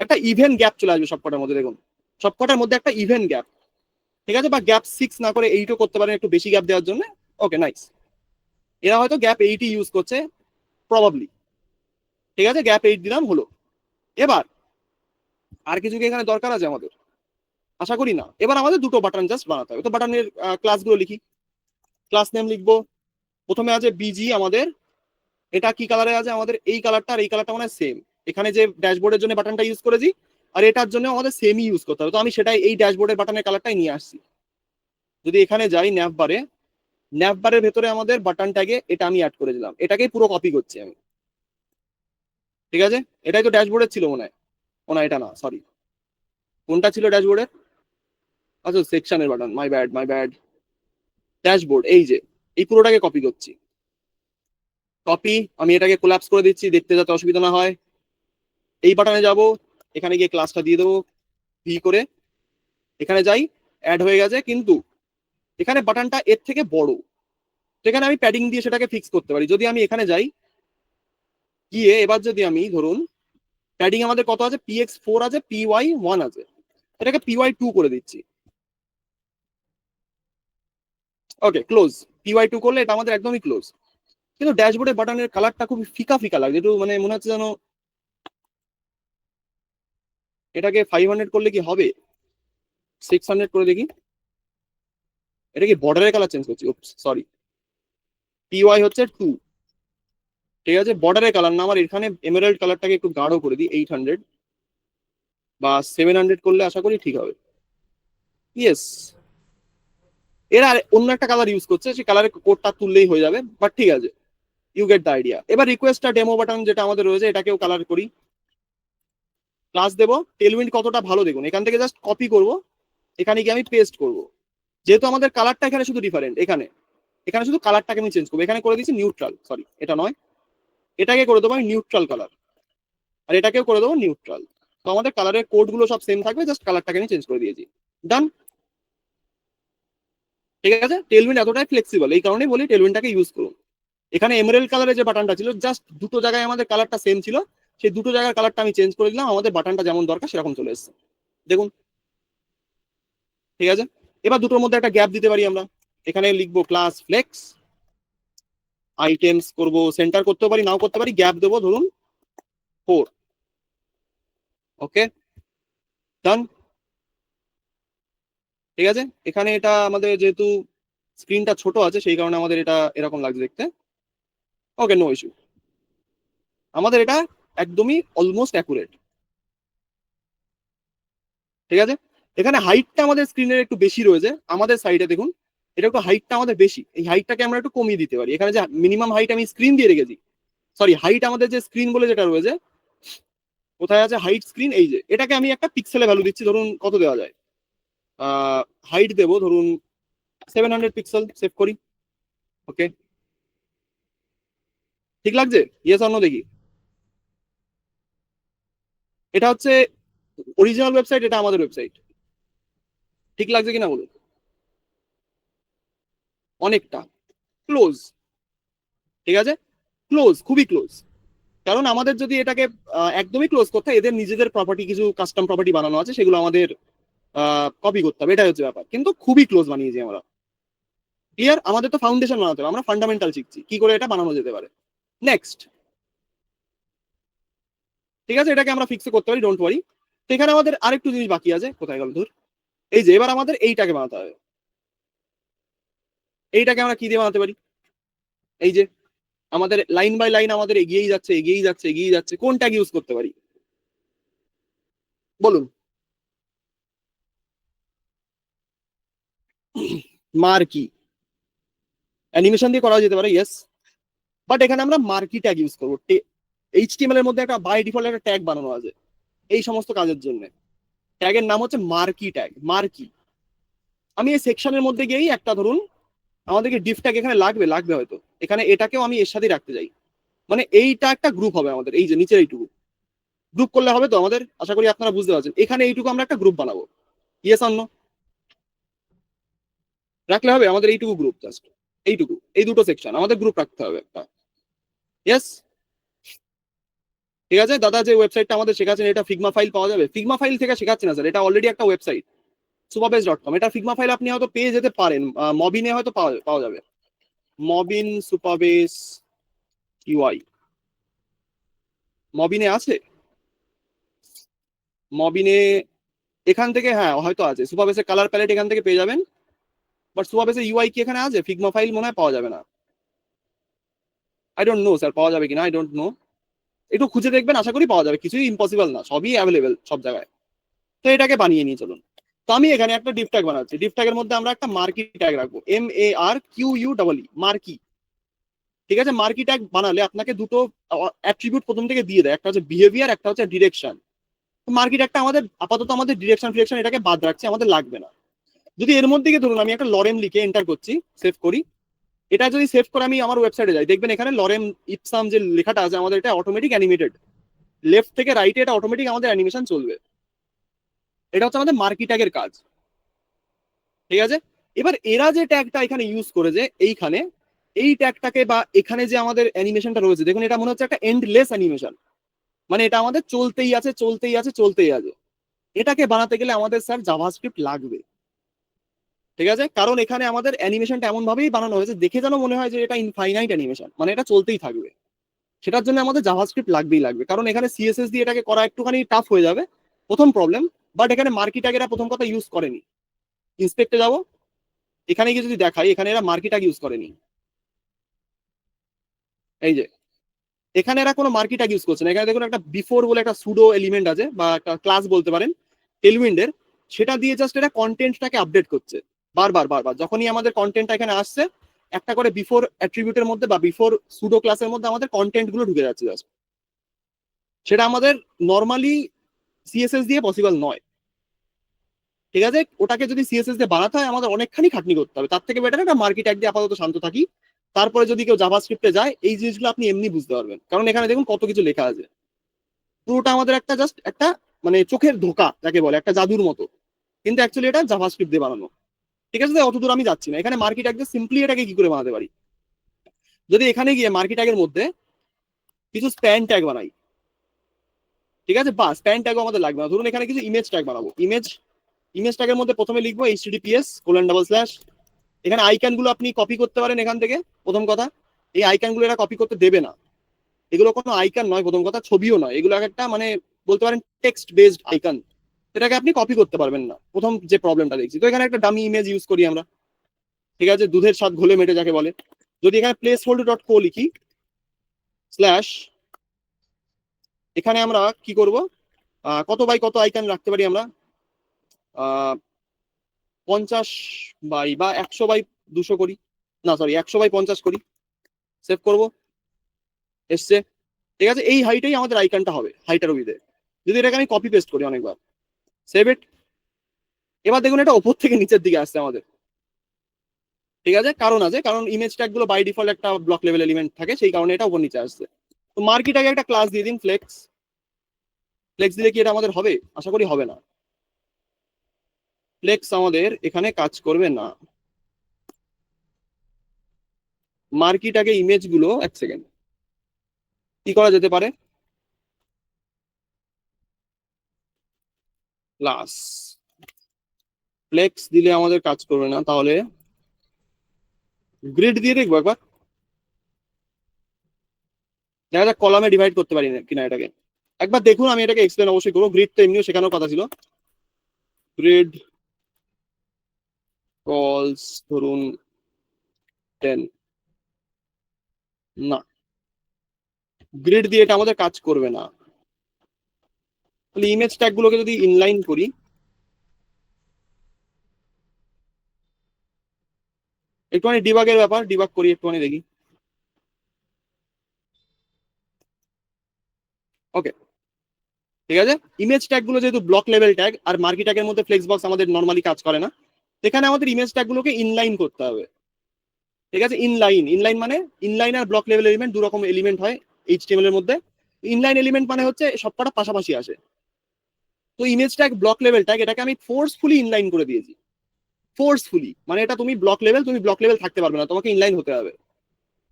একটা ইভেন গ্যাপ চলে আসবে সবকটার মধ্যে। দেখুন সবকটার মধ্যে একটা ইভেন গ্যাপ, ঠিক আছে? বা গ্যাপ 6 না করে 8ও করতে পারেন একটু বেশি গ্যাপ দেওয়ার জন্য। ওকে, নাইস। এরা হয়তো গ্যাপ 8ই ইউজ করছে প্রবাবলি। ঠিক আছে, গ্যাপ 8 দিলাম, হলো। এবার আর কিছু কি এখানে দরকার আছে আমাদের? আশা করি না। এবার আমাদের দুটো বাটন জাস্ট বানাতে হবে। তো বাটনের ক্লাসগুলো লিখি। ক্লাস নেম লিখবো, প্রথমে আছে বিজি আমাদের। এটা কি কালারে আছে? আমাদের এই কালারটা আর এই কালারটা মানে সেম। এখানে যে ড্যাশবোর্ডের জন্য বাটনটা ইউজ করেছি, আর এটার জন্য আমাদের সেমই ইউজ করতে হবে। তো আমি সেটাই এই ড্যাশবোর্ডের বাটনের কালারটাই নিয়ে আসছি। যদি এখানে যাই ন্যাভ বারে, ন্যাভ বারের ভেতরে আমাদের বাটন ট্যাগে এটা আমি অ্যাড করে দিলাম, এটাকেই পুরো কপি করছি আমি। ঠিক আছে, এটাই তো ড্যাশবোর্ডের ছিল মনে হয়। না, এটা না, সরি। কোনটা ছিল ড্যাশবোর্ডের? আচ্ছা, সেকশনের button, my bad my bad. Dashboard, এই যে এই পুরোটাকে কপি করছি। কপি, আমি এটাকে কোলাপস করে দিচ্ছি দেখতে যাতে অসুবিধা না হয়। এই বাটনে যাব, এখানে গিয়ে ক্লাসটা দিয়ে দেবো ভি করে। এখানে যাই, অ্যাড হয়ে গেছে, কিন্তু এখানে বাটনটা এর থেকে বড়। সেখানে আমি প্যাডিং দিয়ে সেটাকে ফিক্স করতে পারি। যদি আমি এখানে যাই, গিয়ে এবার যদি আমি ধরুন প্যাডিং আমাদের কত আছে, PX4 আছে, PY1 আছে, এটাকে PY2 করে দিচ্ছি। ওকে, ক্লোজ। PY2 করলে এটা আমাদের একদমই ক্লোজ। কিন্তু ড্যাশবোর্ডের বাটনের কালারটা খুব ফিকা ফিকা লাগে, একটু মানে মনে হচ্ছে যেন। এটাকে 500 করলে কি হবে? 600 করে দেখি। এটা কি বর্ডারের কালার চেঞ্জ করছি? সরি, PY হচ্ছে 2। ঠিক আছে, বর্ডারের কালার না, আমার এখানে এমেরাল্ড কালারটাকে একটু গাঢ় করে দিই। 800 বা 700 করলে আশা করি ঠিক হবে। ইয়েস, এরা অন্য একটা কালার ইউজ করছে, সেই কালারের কোডটা তুললেই হয়ে যাবে, বাট ঠিক আছে, ইউ গেট দ্য আইডিয়া। এবার রিকোয়েস্টটা ডেমো বাটন যেটা আমাদের রয়েছে, এটাকেও কালার করি। ক্লাস দেবো। টেলউইন্ড কতটা ভালো দেখুন, এখান থেকে জাস্ট কপি করব, এখানে গিয়ে আমি পেস্ট করব। যেহেতু আমাদের কালারটা এখানে শুধু ডিফারেন্ট, এখানে এখানে শুধু কালারটাকে আমি চেঞ্জ করবো। এখানে করে দিচ্ছি নিউট্রাল, সরি এটা নয়, এটাকে করে দেবো আমি নিউট্রাল কালার, আর এটাকেও করে দেবো নিউট্রাল। তো আমাদের কালারের কোড গুলো সব সেম থাকবে, জাস্ট কালারটাকে আমি চেঞ্জ করে দিয়েছি। ডান। ঠিক আছে, টেলউইন্ড এতটাই ফ্লেক্সিবল, এই কারণেই বলি টেলউইন্ডটাকে ইউজ করুন। এখানে এমারেল্ড কালারের যে বাটনটা ছিল, জাস্ট দুটো জায়গায় আমাদের কালারটা সেম ছিল, সেই দুটো জায়গার কালারটা আমি চেঞ্জ করে দিলাম, আমাদের বাটনটা যেমন দরকার সেরকম চলে এসেছে। দেখুন, ঠিক আছে। এবার দুটোর মধ্যে একটা গ্যাপ দিতে পারি আমরা। এখানে লিখবো ক্লাস ফ্লেক্স, আইটেমস করব, সেন্টার করতে পারি, নাও করতে পারি, গ্যাপ দেবো ধরুন 4। ওকে, ডান। ঠিক আছে, এখানে এটা আমাদের যেহেতু স্ক্রিনটা ছোট আছে, সেই কারণে আমাদের এটা এরকম লাগছে দেখতে। ওকে, নো ইস্যু, আমাদের এটা একদমই অলমোস্ট অ্যাকুরেট। ঠিক আছে, এখানে হাইটটা আমাদের স্ক্রিনের একটু বেশি রয়েছে আমাদের সাইডে, দেখুন এটা একটু হাইটটা আমাদের বেশি। এই হাইটটাকে আমরা একটু কমিয়ে দিতে পারি। এখানে যে মিনিমাম হাইট আমি স্ক্রিন দিয়ে রেখেছি, সরি হাইট আমাদের যে স্ক্রিন বলে যেটা রয়েছে, কোথায় আছে হাইট স্ক্রিন, এই যে এটাকে আমি একটা পিক্সেলে ভ্যালু দিচ্ছি। ধরুন কত দেওয়া যায়, হাইট দেবো ধরুন 700 পিক্সেল, সেভ করি। ওকে, ঠিক লাগছে? ইয়েস অর নো দেখি। এটা হচ্ছে অরিজিনাল ওয়েবসাইট, এটা আমাদের ওয়েবসাইট। ঠিক লাগছে কিনা বলুন। অনেকটা ক্লোজ। ঠিক আছে, ক্লোজ, খুবই ক্লোজ। কারণ আমাদের যদি এটাকে একদমই ক্লোজ করতে হয়, এদের নিজেদের প্রপার্টি কিছু কাস্টম প্রপার্টি বানানো আছে, সেগুলো আমাদের কপি করতে হবে, এটাই হচ্ছে ব্যাপার। কিন্তু খুবই ক্লোজ বানিয়েছি আমরা। ক্লিয়ার? আমাদের তো ফাউন্ডেশন বানাতে হবে, আমরা ফান্ডামেন্টাল শিখছি কি করে এটা বানানো যেতে পারে। নেক্সট। ঠিক আছে, এটাকে আমরা ফিক্স করতে পারি, ডোন্ট ওয়ারি। তো এখানে আমাদের আরেকটু জিনিস বাকি আছে, কোথায় গেল ধর। এই যে এবার আমাদের এইটাকে বানাতে হবে। এইটাকে আমরা কি দিয়ে বানাতে পারি? এই যে আমাদের লাইন বাই লাইন আমাদের এগিয়েই যাচ্ছে এগিয়েই যাচ্ছে এগিয়ে যাচ্ছে, কোন ট্যাগ ইউজ করতে পারি বলুন? মার্কি, অ্যানিমেশন দিয়ে করা যেতে পারে, ইয়েস। বাট এখানে আমরা মার্কি ট্যাগ ইউজ করবো। HTML এর মধ্যে একটা বাই ডিফল্ট একটা ট্যাগ বানানো আছে এই সমস্ত কাজের জন্য। ট্যাগের নাম হচ্ছে মার্কি ট্যাগ, মার্কি। আমি এই সেকশনের মধ্যে গিয়েই একটা ধরুন আমাদেরকে ডিফ ট্যাগ এখানে লাগবে হয়তো, এখানে এটাকেও আমি এর সাথে রাখতে চাই, মানে এইটা একটা গ্রুপ হবে আমাদের, এই যে নিচের এইটুকু গ্রুপ করলে হবে তো আমাদের, আশা করি আপনারা বুঝতে পারছেন, এখানে এইটুকু আমরা একটা গ্রুপ বানাবো, ইয়েস অর নো, রাখলে হবে আমাদের এইটুকু গ্রুপ, জাস্ট এইটুকু, এই দুটো সেকশন আমাদের গ্রুপ রাখতে হবে একটা, ইয়েস। ঠিক আছে দাদা, যে ওয়েবসাইটটা আমাদের শেখাচ্ছেন এটা ফিগমা ফাইল পাওয়া যাবে? ফিগমা ফাইল থেকে শেখাচ্ছে না স্যার, এটা অলরেডি একটা ওয়েবসাইট সুপারবেস.com, এটা ফিগমা ফাইল আপনি হয়তো পেয়ে যেতে পারেন, মবিনে হয়তো পাওয়া পাওয়া যাবে, মবিন সুপারবেস ইউআই, মবিনে আছে, মবিনে এখান থেকে হ্যাঁ হয়তো আছে, সুপারবেসের কালার প্যালেট এখান থেকে পেয়ে যাবেন, বাট সুপারবেসের ইউআই কি এখানে আছে? ফিগমা ফাইল মনে হয় পাওয়া যাবে না, আই ডোন্ট নো স্যার, পাওয়া যাবে কিনা আই ডোন্ট নো, একটু খুঁজে দেখবেন, আশা করি পাওয়া যাবে, কিছুই ইম্পসিবল না, সবই অ্যাভেলেবেল সব জায়গায়। তো এটাকে বানিয়ে নিয়ে চলুন। তো আমি এখানে একটা ডিফ ট্যাগ বানাচ্ছি, ডিফ ট্যাগের মধ্যে আমরা একটা মার্কি ট্যাগ রাখবো, MARQUE, মার্কি। ঠিক আছে, মার্কি ট্যাগ বানালে আপনাকে দুটো অ্যাট্রিবিউট প্রথম থেকে দিয়ে দেয়, একটা হচ্ছে বিহেভিয়ার, একটা হচ্ছে ডিরেকশন। মার্কি ট্যাগটা আমাদের আপাতত আমাদের ডিরেকশন ফিরেকশন এটাকে বাদ রাখছে, আমাদের লাগবে না। যদি এর মধ্যে গিয়ে ধরুন আমি একটা লরেম লিখে এন্টার করছি, সেভ করি, এটা যদি সেভ করে আমি আমার ওয়েবসাইটে যাই, দেখবেন এখানে লরেম ইপসাম যে লেখাটা আছে আমাদের, এটা অটোমেটিক অ্যানিমেটেড, লেফট থেকে রাইটে এটা অটোমেটিক আমাদের অ্যানিমেশন চলবে, এটা হচ্ছে আমাদের মার্কি ট্যাগের কাজ। ঠিক আছে, এবার এরা যে ট্যাগটা এখানে ইউজ করেছে এইখানে, এই ট্যাগটাকে বা এখানে যে আমাদের অ্যানিমেশনটা রয়েছে, দেখুন এটা মনে হচ্ছে একটা এন্ডলেস অ্যানিমেশন, মানে এটা আমাদের চলতেই আছে চলতেই আছে চলতেই আছে। এটাকে বানাতে গেলে আমাদের স্যার জাভাস্ক্রিপ্ট লাগবে। ঠিক আছে, কারণ এখানে আমাদের অ্যানিমেশনটা এমন ভাবেই বানানো হয়েছে দেখে যেন মনে হয় যে এটা ইনফাইনাইট অ্যানিমেশন, মানে এটা চলতেই থাকবে। সেটার জন্য আমাদের জাভাস্ক্রিপ্ট লাগবেই লাগবে, কারণ এখানে সিএসএস দিয়ে এটাকে করা একটুখানি টাফ হয়ে যাবে, প্রথম প্রবলেম। বাট এখানে মার্কি ট্যাগেরা প্রথম কথা ইউজ করেনি, ইন্সপেক্টে যাবো, এখানে গিয়ে যদি দেখাই এখানে এরা মার্কি ট্যাগ ইউজ করেনি, এই যে এখানে এরা কোনো মার্কি ট্যাগ ইউজ করছে না, এখানে দেখুন একটা বিফোর বলে একটা সুডো এলিমেন্ট আছে বা একটা ক্লাস বলতে পারেন টেলউইন্ডের, সেটা দিয়ে জাস্ট এটা কন্টেন্টটাকে আপডেট করছে বারবার বারবার, যখনই আমাদের কন্টেন্টটা এখানে আসছে একটা করে বিফোর অ্যাট্রিবিউটের মধ্যে বা বিফোর সুডো ক্লাসের মধ্যে আমাদের কন্টেন্ট গুলো ঢুকে যাচ্ছে জাস্ট, সেটা আমাদের নর্মালি সিএসএস দিয়ে পসিবল নয়। ঠিক আছে, ওটাকে যদি সিএসএস দিয়ে বানাতে হয় আমাদের অনেকখানি খাটনি করতে হবে, তার থেকে বেটার একটা মার্কি ট্যাগ দিয়ে আপাতত শান্ত থাকি, তারপরে যদি কেউ জাভাস্ক্রিপ্টে যায় এই জিনিসগুলো আপনি এমনি বুঝতে পারবেন, কারণ এখানে দেখুন কত কিছু লেখা আছে, পুরোটা আমাদের একটা জাস্ট একটা মানে চোখের ধোকা যাকে বলে, একটা জাদুর মতো, কিন্তু অ্যাকচুয়ালি এটা জাভাস্ক্রিপ্ট দিয়ে বানানো। ঠিক আছে, অত দূর আমি যাচ্ছি না, এখানে মার্কি ট্যাগ দিয়ে সিম্পলি এটাকে কি করে বানাতে পারি, যদি এখানে গিয়ে মার্কি ট্যাগের মধ্যে কিছু স্প্যান ট্যাগ বানাই, ঠিক আছে, বা স্প্যান ট্যাগও আমাদের লাগবে না, ধরুন এখানে কিছু ইমেজ ট্যাগ বানাবো, ইমেজ ইমেজ ট্যাগের মধ্যে প্রথমে লিখবো HTTPS:// এখানে আইকন গুলো আপনি কপি করতে পারেন এখান থেকে, প্রথম কথা এই আইকন গুলো এরা কপি করতে দেবে না, এগুলো কোনো আইকন নয়, প্রথম কথা ছবিও নয়, এগুলো একটা মানে বলতে পারেন টেক্সট বেসড আইকন, এটাকে আপনি কপি করতে পারবেন না, প্রথম যে প্রবলেমটা দেখছি। তো এখানে একটা ডামি ইমেজ ইউজ করি আমরা, ঠিক আছে, দুধের স্বাদ ঘোলে মেটে যাকে বলে। যদি এখানে placeholder.co লিখি স্ল্যাশ, এখানে আমরা কি করব, কত বাই কত আইকন রাখতে পারি আমরা, 50 বাই বা 100 বাই 200 করি, না সরি 100 বাই 50 করি, সেভ করব, এসছে। ঠিক আছে, এই হাইটেই আমাদের আইকনটা হবে, হাইটার উইথে। যদি এটাকে আমি কপি পেস্ট করি অনেকবার, সেভ ইট, এবার দেখুন এটা ওপর থেকে নিচের দিকে আসছে আমাদের। ঠিক আছে, কারণ আছে, কারণ ইমেজ ট্যাগ গুলো বাই ডিফল্ট একটা ব্লক লেভেল এলিমেন্ট থাকে, সেই কারণে এটা উপর নিচে আসছে। তো মার্কিটাকে একটা ক্লাস দিয়ে দিন ফ্লেক্স, ফ্লেক্স দিলে কি এটা আমাদের হবে? আশা করি হবে না, ফ্লেক্স আমাদের এখানে কাজ করবে না। মার্কিটাকে ইমেজ গুলো এক সেকেন্ড কি করা যেতে পারে, ক্লাস ফ্লেক্স দিলে আমাদের কাজ করবে না, তাহলে গ্রিড দিয়ে দেখবো একবার, দেখা যাক কলামে ডিভাইড করতে পারি না কিনা এটাকে, একবার দেখুন, আমি এটাকে এক্সপ্লেন অবশ্যই করবো, গ্রিড তো এমনিও শেখানোর কথা ছিল। গ্রিড কলস ধরুন 10, না গ্রিড দিয়ে এটা আমাদের কাজ করবে না, তাহলে ইমেজ ট্যাগ গুলোকে যদি ইনলাইন করি, একটুখানি ডিবাগের ব্যাপার, ডিবাগ করি একটুখানি দেখি। ওকে, ঠিক আছে, ইমেজ ট্যাগ গুলো যেহেতু ব্লক লেভেল ট্যাগ আর মার্কি ট্যাগের মধ্যে ফ্লেক্স বক্স আমাদের নর্মালি কাজ করে না, এখানে আমাদের ইমেজ ট্যাগ গুলোকে ইনলাইন করতে হবে। ঠিক আছে। ইনলাইন মানে ইনলাইন আর ব্লক লেভেল এলিমেন্ট দু রকম এলিমেন্ট হয় এইচটিএমএল এর মধ্যে। ইনলাইন এলিমেন্ট মানে হচ্ছে সবকটা পাশাপাশি আসে। তো image tag block level tag এটাকে আমি ফোর্সফুলি ইনলাইন করে দিয়েছি। ফোর্সফুলি মানে এটা তুমি ব্লক লেভেল থাকতে পারবে না, তোমাকে ইনলাইন হতে হবে।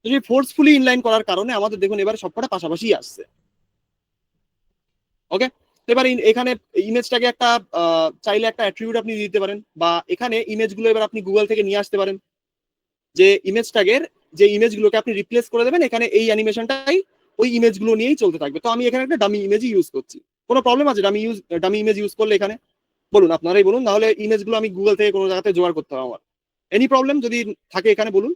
তো সেই ফোর্সফুলি ইনলাইন করার কারণে আমাদের দেখুন এবার সবকটা পাশাপাশি আসছে। ওকে, এবার এখানে ইমেজটাকে একটা চাইলে একটা অ্যাট্রিবিউট আপনি দিতে পারেন, বা এখানে ইমেজগুলো এবার আপনি গুগল থেকে নিয়ে আসতে পারেন, যে ইমেজ ট্যাগের যে ইমেজগুলোকে আপনি রিপ্লেস করে দেবেন, এখানে এই অ্যানিমেশনটাই ওই ইমেজগুলো নিয়েই চলতে থাকবে। তো আমি এখানে একটা ডামি ইমেজই ইউজ করছি। কোনো প্রবলেম আছে ডামি ইমেজ ইউজ করলে এখানে? বলুন, আপনারাই বলুন, নাহলে ইমেজগুলো আমি গুগল থেকে কোনো জায়গাতে জোগাড় করতে হবে আমার। এনি প্রবলেম যদি থাকে এখানে বলুন।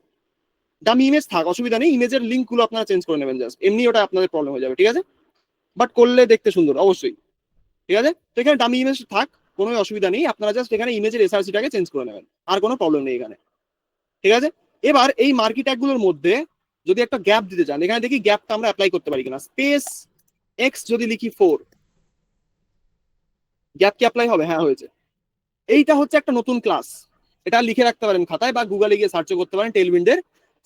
ডামি ইমেজ থাক, অসুবিধা নেই, ইমেজের লিঙ্কগুলো আপনারা চেঞ্জ করে নেবেন জাস্ট, এমনি ওটা আপনাদের প্রবলেম হয়ে যাবে, ঠিক আছে? বাট করলে দেখতে সুন্দর অবশ্যই, ঠিক আছে? তো এখানে ডামি ইমেজ থাক, কোনো অসুবিধা নেই, আপনারা জাস্ট এখানে ইমেজের এসআরসিটাকে চেঞ্জ করে নেবেন, আর কোনো প্রবলেম নেই এখানে, ঠিক আছে? এবার এই মার্কি ট্যাগগুলোর মধ্যে যদি একটা গ্যাপ দিতে চান, এখানে দেখি গ্যাপটা আমরা অ্যাপ্লাই করতে পারি কিনা। স্পেস এক্স যদি লিখি 4, গ্যাপ কি অ্যাপ্লাই হবে? হ্যাঁ, হয়েছে। এইটা হচ্ছে একটা নতুন ক্লাস, এটা লিখে রাখতে পারেন খাতায়, বা গুগলে গিয়ে সার্চ করতে পারেন টেলউইন্ডের।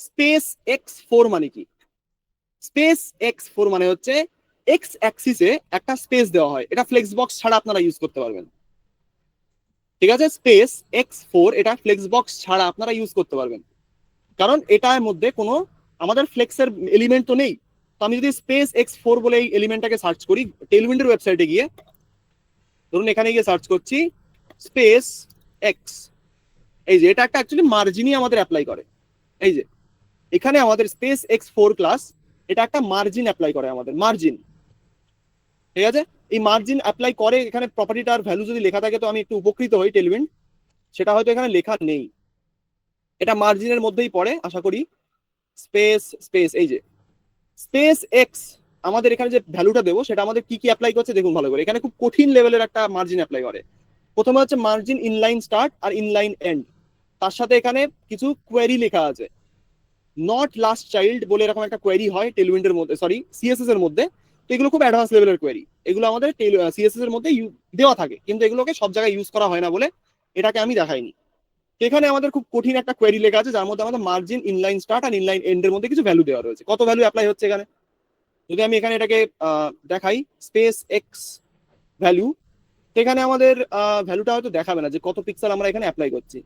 স্পেস এক্স 4 মানে কি? স্পেস এক্স 4 মানে হচ্ছে এক্স অ্যাক্সিসে একটা স্পেস দেওয়া হয়, এটা ফ্লেক্স বক্স ছাড়া আপনারা ইউজ করতে পারবেন, ঠিক আছে? স্পেস এক্স 4 এটা ফ্লেক্স বক্স ছাড়া আপনারা ইউজ করতে পারবেন, কারণ এটার মধ্যে কোনো আমাদের ফ্লেক্সের এলিমেন্ট তো নেই। তো আমি যদি স্পেস এক্স 4 বলে এই এলিমেন্টটাকে সার্চ করি টেলউইন্ডের ওয়েবসাইটে গিয়ে, ধরুন এখানে গিয়ে সার্চ করছি স্পেস এক্স, এই যে এটা একটা অ্যাকচুয়ালি মার্জিনই আমাদের অ্যাপ্লাই করে। এই যে এখানে আমাদের স্পেস এক্স 4 ক্লাস, এটা একটা মার্জিন অ্যাপ্লাই করে, আমাদের মার্জিন, ঠিক আছে? এই মার্জিন অ্যাপ্লাই করে, এখানে প্রপার্টিটার ভ্যালু যদি লেখা থাকে তো আমি একটু উপকৃত হই টেলউইন্ড, সেটা হয়তো এখানে লেখা নেই, এটা মার্জিনের মধ্যেই পড়ে আশা করি। স্পেস স্পেস এই যে স্পেস এক্স, আমাদের এখানে যে ভ্যালুটা দেবো সেটা আমাদের কি কি অ্যাপ্লাই করছে দেখুন ভালো করে, এখানে খুব কঠিন লেভেলের একটা মার্জিন অ্যাপ্লাই করে। প্রথমে হচ্ছে মার্জিন ইনলাইন স্টার্ট আর ইনলাইন এন্ড, তার সাথে এখানে কিছু কোয়েরি লেখা আছে। নট লাস্ট চাইল্ড বলে এরকম একটা কোয়েরি হয় টেলউইন্ডের মধ্যে, সরি সিএসএস এর মধ্যে। তো এগুলো খুব অ্যাডভান্স লেভেলের কোয়েরি, এগুলো আমাদের সিএসএস এর মধ্যে দেওয়া থাকে, কিন্তু এগুলোকে সব জায়গায় ইউজ করা হয় না বলে এটাকে আমি দেখাইনি। এখানে আমাদের খুব কঠিন একটা কোয়েরি লেখা আছে, যার মধ্যে আমাদের মার্জিন ইনলাইন স্টার্ট আর ইনলাইন এন্ড এর মধ্যে কিছু ভ্যালু দেওয়া রয়েছে। কত ভ্যালু অ্যাপ্লাই হচ্ছে এখানে যদি আমি এখানে এটাকে দেখাই, স্পেস এক্স ভ্যালু, এখানে আমাদের ভ্যালুটা হয়তো দেখাবে না যে কত পিক্সেল আমরা এখানে অ্যাপ্লাই করছি।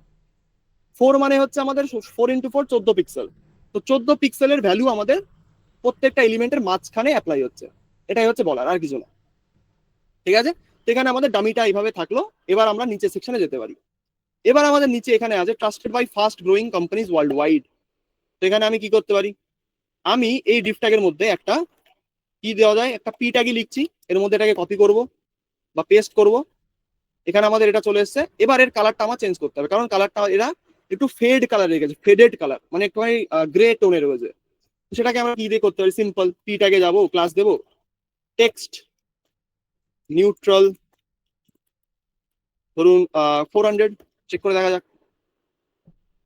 4 মানে হচ্ছে আমাদের 4 × 4 14 পিক্সেল। তো 14 পিক্সেলের ভ্যালু আমাদের প্রত্যেকটা এলিমেন্টের মাঝখানে অ্যাপ্লাই হচ্ছে, এটাই হচ্ছে বলার, আর কিছু না, ঠিক আছে? তো এখানে আমাদের ডামিটা এইভাবে থাকলো। এবার আমরা নিচে সেকশনে যেতে পারি। এবার আমাদের নিচে এখানে আছে trusted by fast growing companies worldwide. তো এখানে আমি কি করতে পারি, আমি এই ডিফ ট্যাগের মধ্যে একটা কি দেওয়া যায়, একটা পি ট্যাগই লিখছি, এর মধ্যে এটাকে কপি করব বা পেস্ট করব। এখানে আমাদের এটা চলে এসেছে। এবার এর কালারটা আমার চেঞ্জ করতে হবে, কারণ কালারটা এরা একটু ফেড কালার রেখেছে, ফেডেড কালার মানে একটু গ্রে টোনে রয়েছে। সেটাকে আমরা কি দিয়ে করতে পারি, সিম্পল পি ট্যাগে যাবো, ক্লাস দেবো, টেক্সট নিউট্রাল, ধরুন 400, চেক করে দেখা যাক।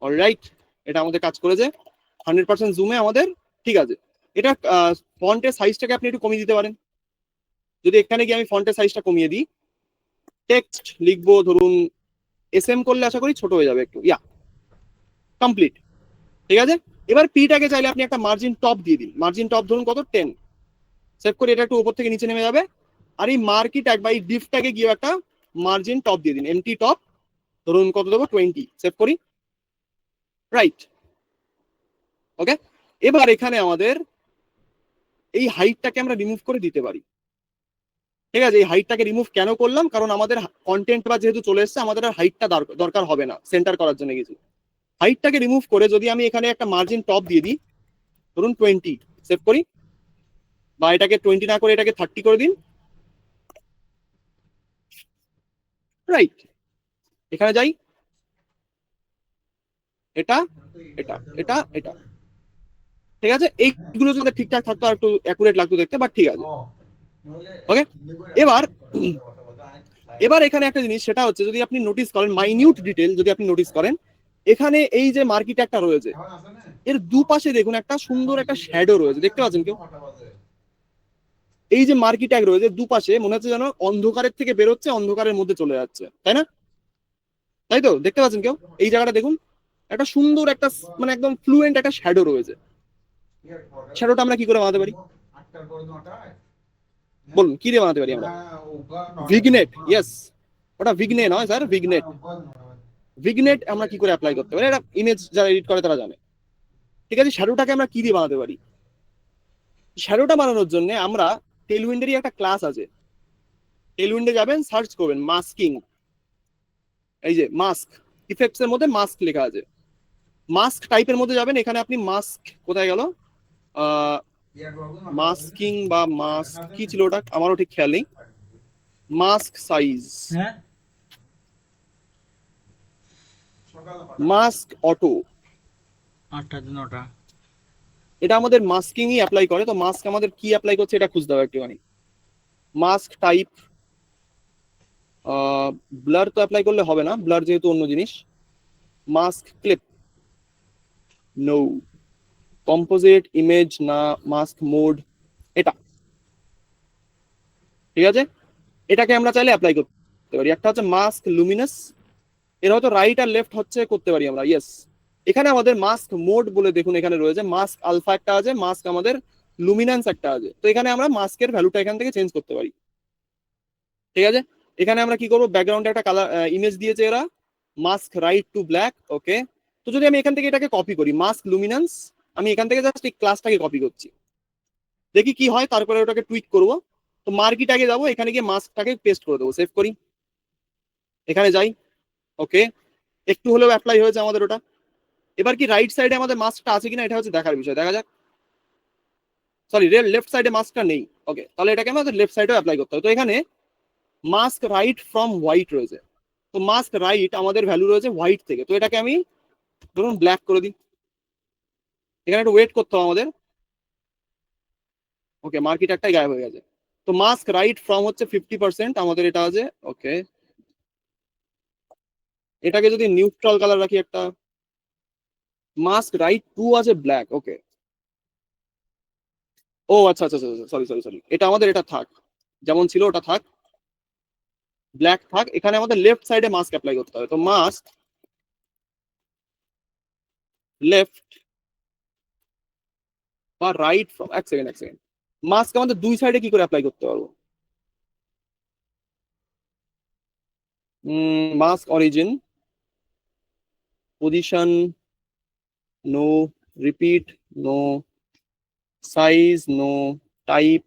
অলরাইট, এটা আমাদের কাজ করেছে, 100% জুমে আমাদের ঠিক আছে। এটা ফন্টের সাইজটাকে আপনি একটু কমিয়ে দিতে পারেন। যদি এখানে গিয়ে আমি ফন্টের সাইজটা কমিয়ে দিই, টেক্সট লিখবো ধরুন এসএম করলে আশা করি ছোট হয়ে যাবে একটু, ইয়া কমপ্লিট, ঠিক আছে? এবার পিটাকে চাইলে আপনি একটা মার্জিন টপ দিয়ে দিন, মার্জিন টপ ধরুন কত 10, সেভ করে এটা একটু উপর থেকে নিচে নেমে যাবে। আর এই মার্কি ট্যাগ বা এই ডিফ ট্যাগে গিয়ে একটা মার্জিন টপ দিয়ে দিন, এমটি টপ, ধরুন কত দেবো 20, সেভ করি, রাইট, ওকে। এবার এখানে আমাদের এই হাইটটাকে আমরা রিমুভ করে দিতে পারি, ঠিক আছে? এই হাইটটাকে রিমুভ কেন করলাম, কারণ আমাদের কন্টেন্ট বা যেহেতু চলে এসছে, আমাদের আর হাইটটা দরকার হবে না সেন্টার করার জন্য কিছু। হাইটটাকে রিমুভ করে যদি আমি এখানে একটা মার্জিন টপ দিয়ে দিই ধরুন 20, সেভ করি, বা এটাকে 20 না করে এটাকে 30 করে দিন, রাইট। এখানে যাই, এটা এটা এটা এটা, ঠিক আছে? এইগুলো যদি ঠিকঠাক থাকতো আর একটু অ্যাকুরেট লাগতো দেখতে, বাট ঠিক আছে, ওকে। এবার এবার এখানে একটা জিনিস, সেটা হচ্ছে যদি আপনি নোটিস করেন, মাইনিউট ডিটেল যদি আপনি নোটিস করেন, এখানে এই যে মার্কি ট্যাগটা রয়েছে এর দুপাশে দেখুন একটা সুন্দর একটা শ্যাডো রয়েছে, দেখতে পাচ্ছেন কেউ? এই যে মার্কি ট্যাগ রয়েছে দুপাশে, মনে হচ্ছে যেন অন্ধকারের থেকে বেরোচ্ছে, অন্ধকারের মধ্যে চলে যাচ্ছে, তাই না? তাই তো, দেখতে পাচ্ছেন কেউ? এই জায়গাটা দেখুন, একটা সুন্দর একটা মানে একদম ফ্লুয়েন্ট একটা শ্যাডো রয়েছে। শ্যাডোটা আমরা কি করে বানাতে পারি বলুন, কি দিয়ে বানাতে পারি আমরা? Vignette, yes. ওটা ভিগনে নয় স্যার, ভিগনেট। ভিগনেট আমরা কি করে অ্যাপ্লাই করতে পারি, এটা ইমেজ যারা এডিট করে তারা জানে। ঠিক আছে, শ্যাডোটাকে আমরা কি দিয়ে বানাতে পারি? শ্যাডোটা বানানোর জন্য আমরা টেলউইন্ডেরই একটা ক্লাস আছে, টেলউইন্ডে যাবেন, সার্চ করবেন মাস্কিং, এই যে মাস্ক, ইফেক্টস এর মধ্যে মাস্ক লেখা আছে, মাস্ক টাইপের মধ্যে যাবেন, এখানে আপনি মাস্ক কোথায় গেল, মাস্কিং বা মাস্ক কি ছিল ওটা আমারও ঠিক খেয়াল নেই, মাস্ক সাইজ, মাস্ক অটো, 8টা 9টা। এটা আমাদের মাস্কিংই অ্যাপ্লাই করে। তো মাস্ক আমাদের কি অ্যাপ্লাই করছে এটা খুঁজতে হবে একটুখানি। মাস্ক টাইপ, ব্লার তো অ্যাপ্লাই করলে হবে না, ব্লার যেহেতু অন্য জিনিস। Mask clip, no. Composite image না, মাস্ক মোড, এটা ঠিক আছে। এটাকে আমরা চাইলে অ্যাপ্লাই করতে পারি। একটা হচ্ছে মাস্ক লুমিনাস, এর হয়তো রাইট আর লেফট হচ্ছে করতে পারি আমরা, ইয়েস। এখানে আমাদের মাস্ক মোড বলে দেখুন এখানে রয়েছে, মাস্ক আলফা একটা আছে, মাস্ক আমাদের লুমিনান্স একটা আছে। তো এখানে আমরা মাস্কের ভ্যালুটা এখান থেকে চেঞ্জ করতে পারি। ঠিক আছে, এখানে আমরা কি করবো, ব্যাকগ্রাউন্ডে একটা কালার ইমেজ দিয়েছে এরা, মাস্ক রাইট টু ব্ল্যাক, ওকে। তো যদি আমি এখান থেকে এটাকে কপি করি, মাস্ক লুমিনান্স, আমি এখান থেকে জাস্ট এই ক্লাসটাকে কপি করছি, দেখি কি হয়, তারপরে ওটাকে টুইক করবো। তো মার্কিটাকে যাবো, এখানে গিয়ে মাস্কটাকে পেস্ট করে দেবো, সেভ করি, এখানে যাই, ওকে। একটু হলেও অ্যাপ্লাই হয়েছে আমাদের ওটা। এবার কি রাইট সাইডে আমাদের মাস্কটা আছে কিনা এটা হচ্ছে দেখার বিষয়, দেখা যাক। সরি, লেফট সাইডে মাস্কটা নেই, ওকে, তাহলে এটাকে আমাদের লেফট সাইডেও অ্যাপ্লাই করতে হবে। তো এখানে মাস্ক রাইট ফ্রম হোয়াইট রয়েছে, তো মাস্ক রাইট আমাদের ভ্যালু রয়েছে হোয়াইট থেকে, তো এটাকে আমি ধরুন ব্ল্যাক করে দিই, এখানে একটু ওয়েট করতে হবে আমাদের, ওকে, মার্কিট একটাই গায়েব হয়ে গেছে। তো মাস্ক রাইট ফ্রম হচ্ছে 50% আমাদের এটা আছে, ওকে। এটাকে যদি নিউট্রাল কালার রাখি একটা, মাস্ক রাইট টু আছে ব্ল্যাক, ওকে। ও আচ্ছা আচ্ছা আচ্ছা, সরি সরি সরি, এটা আমাদের এটা থাক, যেমন ছিল ওটা থাক, ব্ল্যাক থাক। এখানে আমাদের লেফট সাইডে মাস্ক অ্যাপ্লাই করতে হবে, তো মাস্ক লেফট বা রাইট ফ্রম, এক সেকেন্ড এক সেকেন্ড, মাস্ক আমাদের দুই সাইডে কি করে অ্যাপ্লাই করতে পারবো? Mask origin, position no, repeat no, size no, type,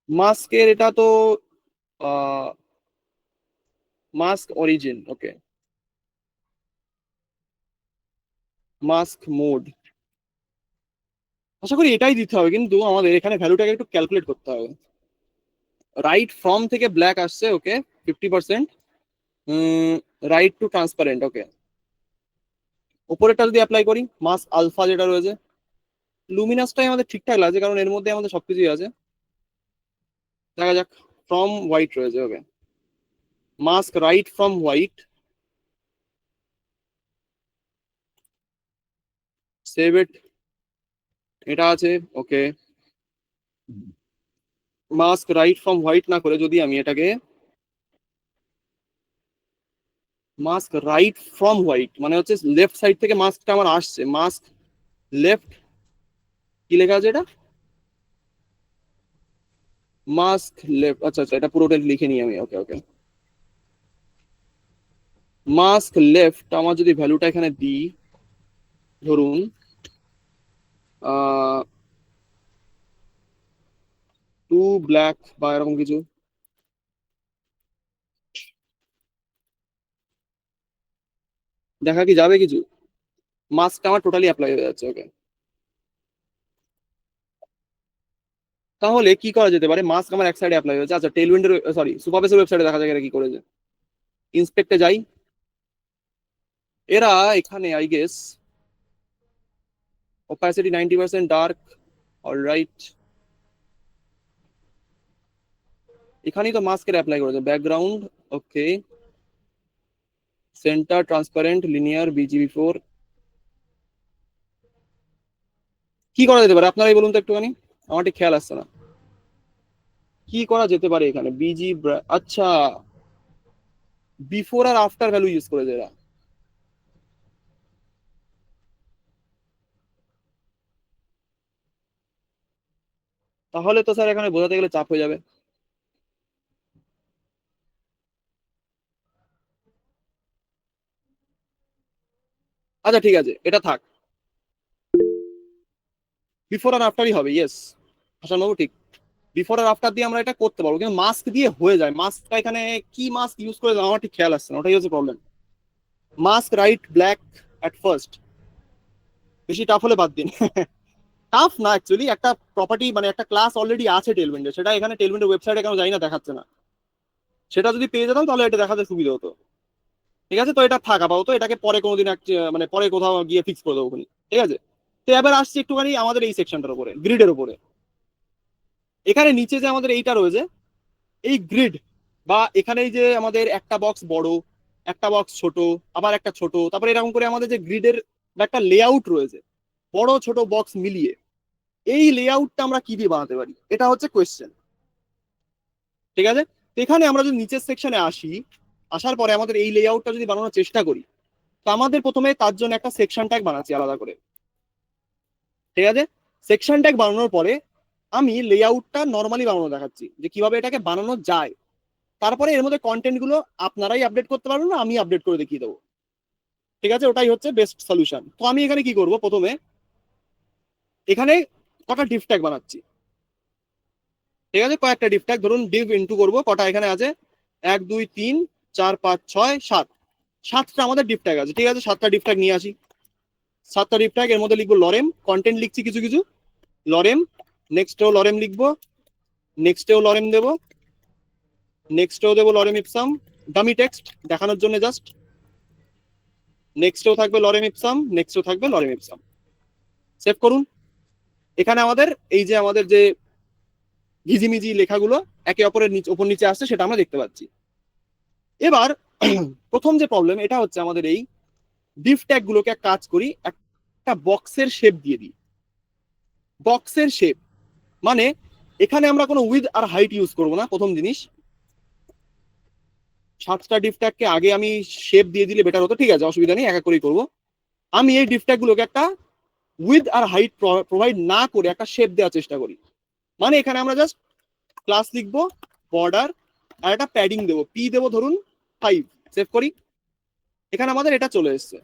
মাস্কের এটা তো mask origin, okay. Mask mode, আশা করি এটাই দিতে হবে, কিন্তু আমাদের এখানে ভ্যালুটাকে একটু ক্যালকুলেট করতে হবে। রাইট ফ্রম থেকে ব্ল্যাক আসছে, ওকে, 50%। রাইট টু ট্রান্সপারেন্ট, ওকে। উপরেরটা যদি অ্যাপ্লাই করি, মাস্ক আলফা যেটা রয়েছে, লুমিনাসটাই আমাদের ঠিকঠাক লাগছে, কারণ এর মধ্যে আমাদের সবকিছুই আছে। দেখা যাক, ফ্রম হোয়াইট রয়েছে, okay, mask right from white, save it, এটা আছে, okay. Mask right from white না করে যদি আমি এটাকে মাস্ক রাইট ফ্রম হোয়াইট, মানে হচ্ছে লেফট সাইড থেকে মাস্কটা আমার আসছে, মাস্ক লেফট, কি লেখা আছে এটা, মাস্ক লেফট, আচ্ছা আচ্ছা, এটা পুরোটা লিখে নিই আমি, ওকে ওকে। মাস্ক লেফট আমার যদি ভ্যালুটা এখানে দিই, ধরুন টু ব্ল্যাক বা এরকম কিছু, দেখা কি যাবে কিছু? মাস্কটা আমার টোটালি অ্যাপ্লাই হয়ে যাচ্ছে, ওকে। তাহলে কি করা যেতে পারে, মাস্ক আমার এক সাইডে অ্যাপ্লাই হয়েছে, আচ্ছা টেলউইন্ডের, সরি, সুপারবেসের ওয়েবসাইটে দেখা যায় এরা কি করেছে। ইন্সপেক্টে যাই, এরা এখানে I guess opacity 90% dark, alright, এখানেই তো মাস্কের অ্যাপ্লাই করেছে, ব্যাকগ্রাউন্ড, ওকে, সেন্টার ট্রান্সপারেন্ট লিনিয়ার BGB4, কি করা যেতে পারে আপনারাই বলুন তো একটুখানি, আমার ঠিক খেয়াল আসছে না কি করা যেতে পারে এখানে। আচ্ছা, বিফোর আর আফটার ভ্যালু ইউজ করেছে এরা। তাহলে তো স্যার এখানে বোঝাতে গেলে চাপ হয়ে যাবে। আচ্ছা ঠিক আছে, এটা থাক, বিফোর আর আফটারই হবে, ইয়েস হাসান বাবু ঠিক। বিফোর আর আফটার দিয়ে আমরা এটা করতে পারবো, কিন্তু মাস্ক দিয়ে হয়ে যায়। মাস্কটা এখানে কি মাস্ক ইউজ করে আমার ঠিক খেয়াল আসছে না, ওটাই হচ্ছে problem. Mask right black at first, বেশি টাফ হলে বাদ দিন। টাফ না অ্যাকচুয়ালি, একটা প্রপার্টি মানে একটা ক্লাস অলরেডি আছে টেলমেন্টে, সেটা এখানে টেলমেন্টের ওয়েবসাইটে কেন জানি না দেখাচ্ছে না। সেটা যদি পেয়ে যেতাম তাহলে এটা দেখাতে সুবিধা হতো। ঠিক আছে, তো এটা থাক আপাতত, এটাকে পরে কোনোদিন মানে পরে কোথাও গিয়ে ফিক্স করে দেবো ওখানে। ঠিক আছে, তো এবার আসছি একটুখানি আমাদের এই সেকশনটার উপরে, গ্রিডের উপরে। এখানে নিচে যে আমাদের এইটা রয়েছে, এই গ্রিড বা এখানে এই যে আমাদের একটা বক্স বড়, একটা বক্স ছোট, আবার একটা ছোট, তারপরে এরকম করে আমাদের যে গ্রিডের একটা লেআউট রয়েছে বড় ছোট বক্স মিলিয়ে, এই লেআউটটা আমরা কি দিয়ে বানাতে পারি, এটা হচ্ছে কোয়েশ্চেন। ঠিক আছে, তো এখানে আমরা যদি নিচের সেকশনে আসি, আসার পরে আমাদের এই লেআউটটা যদি বানানোর চেষ্টা করি, তো আমাদের প্রথমে তার জন্য একটা সেকশন ট্যাগ বানাচ্ছি আলাদা করে। ঠিক আছে, সেকশন ট্যাগ বানানোর পরে আমি লেআউটটা নর্মালি বানানো দেখাচ্ছি যে কিভাবে এটাকে বানানো যায়। তারপরে এর মধ্যে কন্টেন্ট গুলো আপনারাই আপডেট করতে পারবেন না, আমি আপডেট করে দেখিয়ে দেবো। ঠিক আছে, ওটাই হচ্ছে বেস্ট সলিউশন। তো আমি এখানে কি করব, প্রথমে এখানে কটা ডিভ ট্যাগ বানাচ্ছি। ঠিক আছে, কয়েকটা ডিভ ট্যাগ, ধরুন ডিভ ইনটু করবো, কটা এখানে আছে, 1 2 3 4 5 6 7, 7টা আমাদের ডিভ ট্যাগ আছে। ঠিক আছে, 7টা ডিভ ট্যাগ নিয়ে আসি। 7টা ডিভ ট্যাগ, এর মধ্যে লিখবো লরেম, কন্টেন্ট লিখছি কিছু কিছু, লরেম, নেক্সটেও লরেম লিখবো, নেক্সটেও লরেম দেবো, নেক্সটেও দেবো লরেম ইপসাম, ডামি টেক্সট দেখানোর জন্য জাস্ট, নেক্সটেও থাকবে লরেম ইপসাম, নেক্সটেও থাকবে লরেম ইপসাম। সেভ করুন। এখানে আমাদের এই যে আমাদের যে ঘিজিমিজি লেখাগুলো একে অপরের নিচে ওপর নিচে আসছে সেটা আমরা দেখতে পাচ্ছি। এবার প্রথম যে প্রবলেম এটা হচ্ছে, আমাদের এই ডিভ ট্যাগ গুলোকে এক কাজ করি, একটা বক্সের শেপ দিয়ে দিই। বক্সের শেপ মানে এখানে আমরা কোনো উইথ আর হাইট ইউজ করব না। প্রথম জিনিস, 7টা ডিভ ট্যাগকে আগে আমি শেপ দিয়ে দিলে বেটার হতো। ঠিক আছে, অসুবিধা নেই, এক এক করেই করবো। আমি এই ডিভ ট্যাগ গুলোকে একটা উইথ আর হাইট প্রোভাইড না করে একটা শেপ দেওয়ার চেষ্টা করি। মানে এখানে আমরা জাস্ট ক্লাস লিখবো, বর্ডার, আর একটা প্যাডিং দেবো, পি দেবো ধরুন 5। সেভ করি। এখানে আমাদের এটা চলে এসছে।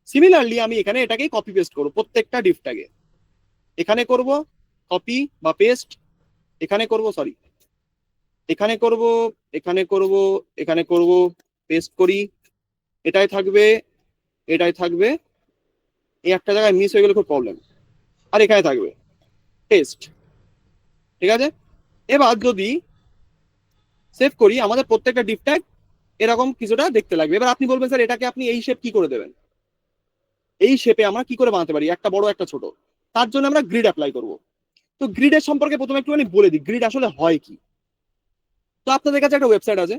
সিমিলারলি আমি এখানে এটাকেই কপি পেস্ট করবো প্রত্যেকটা ডিভ ট্যাগে। এখানে করব কপি বা পেস্ট, এখানে করব সরি, এখানে করব, এখানে করব, এখানে করব, পেস্ট করি, এটাই থাকবে, এটাই থাকবে, এই একটা জায়গায় মিস হয়ে গেলে খুব প্রবলেম, আর এখানে থাকবে টেস্ট। ঠিক আছে, এবার যদি সেভ করি, আমাদের প্রত্যেকটা ডিভ ট্যাগ এরকম কিছুটা দেখতে লাগবে। এবার আপনি বলবেন স্যার এটাকে আপনি এই শেপ কি করে দেবেন, এই শেপে আমরা কি করে বানাতে পারি, একটা বড় একটা ছোট। তার জন্য আমরা গ্রিড অ্যাপ্লাই করব। তো গ্রিডের সম্পর্কে প্রথমে একটুখানি বলে দিই, গ্রিড আসলে হয় কি। তো আপনাদের কাছে একটা ওয়েবসাইট আছে,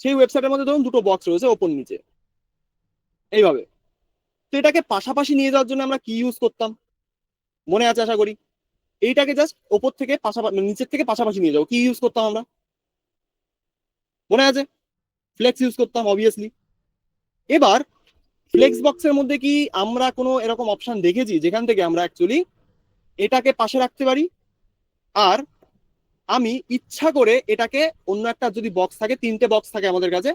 সেই ওয়েবসাইটের মধ্যে ধরুন দুটো বক্স রয়েছে ওপর নিচে এইভাবে। তো এটাকে পাশাপাশি নিয়ে যাওয়ার জন্য আমরা কি ইউজ করতাম, মনে আছে আশা করি। এইটাকে জাস্ট ওপর থেকে পাশাপাশি, নিচের থেকে পাশাপাশি নিয়ে যাবো, কি ইউজ করতাম আমরা, মনে আছে, ফ্লেক্স ইউজ করতাম অবভিয়াসলি। এবার ফ্লেক্স বক্সের মধ্যে কি আমরা কোনো এরকম অপশন দেখেছি যেখান থেকে আমরা অ্যাকচুয়ালি এটাকে পাশে রাখতে পারি, আর আমি ইচ্ছা করে এটাকে অন্য একটা যদি বক্স থাকে, 3টে বক্স থাকে আমাদের কাছে,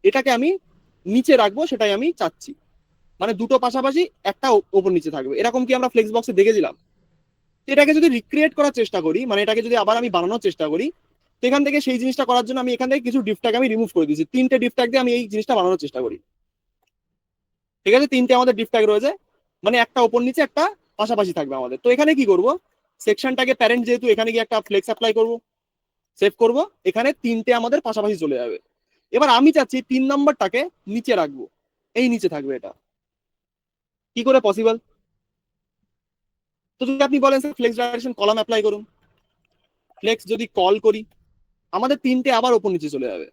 এটাকে আমি নিচে রাখবো, সেটাই আমি চাচ্ছি। মানে দুটো পাশাপাশি, একটা ওপর নিচে থাকবে, এরকম কি আমরা ফ্লেক্স বক্সে দেখেছিলাম। এটাকে যদি রিক্রিয়েট করার চেষ্টা করি, মানে এটাকে যদি আবার আমি বানানোর চেষ্টা করি, তো এখান থেকে সেই জিনিসটা করার জন্য আমি এখান থেকে কিছু ডিভ ট্যাগ আমি রিমুভ করে দিয়েছি। 3টে ডিভ ট্যাগ দিয়ে আমি এই জিনিসটা বানানোর চেষ্টা করি। ঠিক আছে, 3টে আমাদের ডিভ ট্যাগ রয়েছে, মানে একটা ওপর নিচে একটা পাশাপাশি থাকবে আমাদের। তো এখানে কি করব, সেকশনটাকে প্যারেন্ট যেহেতু, এখানে গিয়ে একটা ফ্লেক্স অ্যাপ্লাই করব, সেভ করব, এখানে 3টে আমাদের পাশাপাশি চলে যাবে। এবার আমি চাচ্ছি 3 নম্বরটাকে নিচে রাখবো, এই নিচে থাকবে। এটা কি করে পসিবল, তো যদি আপনি বলেন sir flex direction column apply করুন, ফ্লেক্স যদি কল করি, আমাদের 3টে আবার ওপর নিচে চলে যাবে।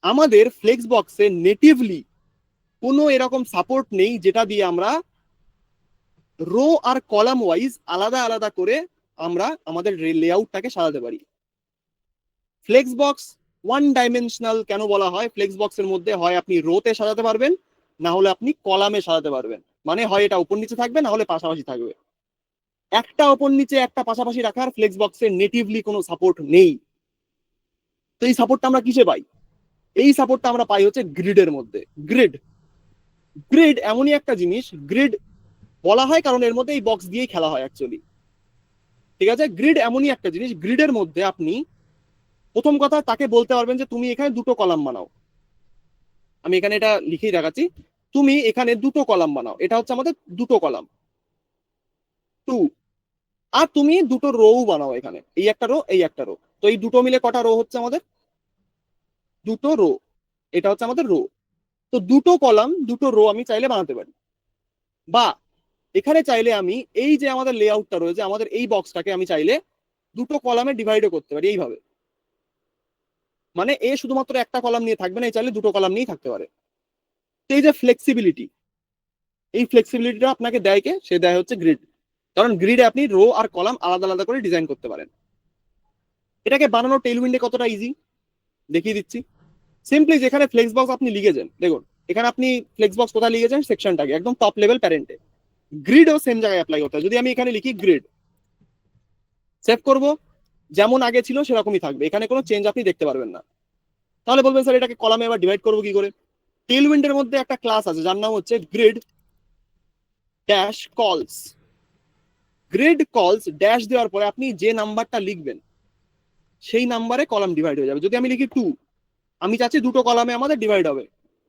আমাদের ফ্লেক্স বক্সে নেটিভলি কোনো এরকম সাপোর্ট নেই যেটা দিয়ে আমরা রো আর কলাম ওয়াইজ আলাদা আলাদা করে আমরা আমাদের লেআউটটাকে সাজাতে পারি। ফ্লেক্স বক্স ওয়ান ডাইমেনশনাল কেন বলা হয়? ফ্লেক্স বক্সের মধ্যে হয় আপনি রোতে সাজাতে পারবেন, না হলে আপনি কলামে সাজাতে পারবেন। মানে হয় এটা উপর নিচে থাকবে, না হলে পাশাপাশি থাকবে। একটা উপর নিচে একটা পাশাপাশি রাখার ফ্লেক্স বক্সের নেটিভলি কোনো সাপোর্ট নেই। তো এই সাপোর্টটা আমরা কিসে পাই? এই সাপোর্টটা আমরা পাই হচ্ছে গ্রিডের মধ্যে। গ্রিড গ্রিড এমনই একটা জিনিস, গ্রিড বলা হয় কারণ এর মধ্যে এই বক্স দিয়েই খেলা হয় অ্যাকচুয়ালি। ঠিক আছে, গ্রিড এমনই একটা জিনিস, গ্রিডের মধ্যে আপনি প্রথম কথা তাকে বলতে পারবেন যে তুমি এখানে দুটো কলাম বানাও। আমি এখানে এটা লিখেই দেখাচ্ছি, তুমি এখানে দুটো কলাম বানাও, এটা হচ্ছে আমাদের দুটো কলাম, টু। আর তুমি দুটো রো বানাও, এখানে এই একটা রো, এই একটা রো। তো এই দুটো মিলে কটা রো হচ্ছে আমাদের? দুটো রো। এটা হচ্ছে আমাদের রো। তো দুটো কলাম দুটো রো আমি চাইলে বানাতে পারি। বা এখানে চাইলে আমি এই যে আমাদের লেআউটটা রয়েছে, আমাদের এই বক্সটাকে আমি চাইলে দুটো কলামে ডিভাইডও করতে পারি এইভাবে। মানে এ শুধুমাত্র একটা কলাম নিয়ে থাকবে না, এই চাইলে দুটো কলাম নিয়েই থাকতে পারে। তো এই যে ফ্লেক্সিবিলিটি, এই ফ্লেক্সিবিলিটিটা আপনাকে দেয় কে? সে দেয় হচ্ছে গ্রিড। কারণ গ্রিডে আপনি রো আর কলাম আলাদা আলাদা করে ডিজাইন করতে পারেন। এটাকে বানানো টেইলউইন্ডে কতটা ইজি দেখিয়ে দিচ্ছি। সিম্পলি যেখানে ফ্লেক্স বক্স আপনি লিখেছেন, দেখুন এখানে আপনি ফ্লেক্স বক্স কোথায় লিখেছেন? সেকশনটাকে একদম টপ লেভেল প্যারেন্টে। গ্রিডও সেম জায়গায় অ্যাপ্লাই করতে হয়। যদি আমি এখানে লিখি গ্রিড, সেভ করব, যেমন আগে ছিল সেরকমই থাকবে, এখানে কোনো চেঞ্জ আপনি দেখতে পারবেন না। তাহলে বলবেন স্যার এটাকে কলামে আবার ডিভাইড করবো কি করে? টেইলউইন্ডের মধ্যে একটা ক্লাস আছে যার নাম হচ্ছে গ্রিড ড্যাশ কলস। গ্রিড কলস ড্যাশ দেওয়ার পরে আপনি যে নাম্বারটা লিখবেন সেই নাম্বারে কলাম ডিভাইড হয়ে যাবে। যদি আমি লিখি টু, আমি চাচ্ছি দুটো কলামে আমাদের ডিভাইড হবে।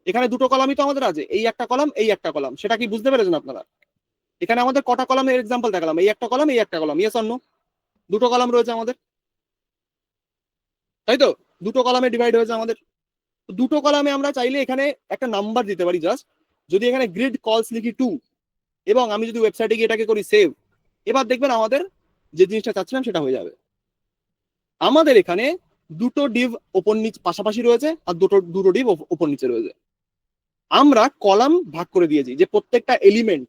এখানে দুটো কলামই তো আমাদের আছে, এই একটা কলাম এই একটা কলাম। সেটা কি বুঝতে পেরেছেন আপনারা? এখানে আমাদের কটা কলামের এক্সাম্পল দেখালাম? এই একটা কলাম, এই একটা কলাম, ইয়েস অর নো? দুটো কলাম রয়েছে আমাদের, তাই তো? দুটো কলামে ডিভাইড হয়েছে আমাদের। তো দুটো কলামে আমরা চাইলে এখানে একটা নাম্বার দিতে পারি জাস্ট। যদি এখানে গ্রিড কলস লিখি টু, এবং আমি যদি ওয়েবসাইটে গিয়ে এটাকে করি সেভ, এবার দেখবেন আমাদের যে জিনিসটা চাচ্ছিলাম সেটা হয়ে যাবে। আমাদের এখানে দুটো ডিভ ওপর নিচ পাশাপাশি রয়েছে, আর দুটো দুটো ডিভ ওপর নিচে রয়েছে। আমরা কলাম ভাগ করে দিয়েছি যে প্রত্যেকটা এলিমেন্ট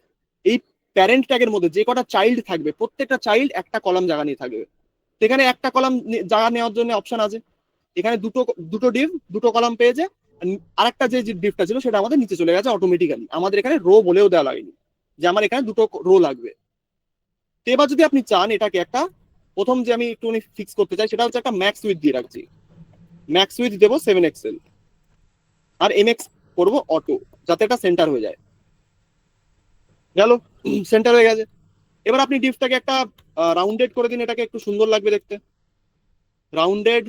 এই প্যারেন্ট ট্যাগের মধ্যে যে কটা চাইল্ড থাকবে, প্রত্যেকটা চাইল্ড একটা কলাম জায়গা নিয়ে থাকবে। সেখানে একটা কলাম জায়গা নেওয়ার জন্য অপশন আছে। এখানে দুটো দুটো ডিভ দুটো কলাম পেয়েছে। আরেকটা যে ডিভটা ছিল সেটা আমাদের নিচে চলে গেছে অটোমেটিক্যালি, আমাদের এখানে রো বলেও দেওয়া লাগেনি যে আমার এখানে দুটো রো লাগবে। তো এবার যদি আপনি চান এটাকে একটা, প্রথম যে আমি একটুখানি ফিক্স করতে চাই সেটা হচ্ছে একটা ম্যাক্স উইথ দিয়ে রাখছি। ম্যাক্স উইথ দেবো 7 XL, আর MX করবো অটো, যাতে এটা সেন্টার হয়ে যায়। গেল, সেন্টার হয়ে গেছে। এবার আপনি ডিভটাকে একটা রাউন্ডেড করে দিন, এটাকে একটু সুন্দর লাগবে দেখতে। রাউন্ডেড,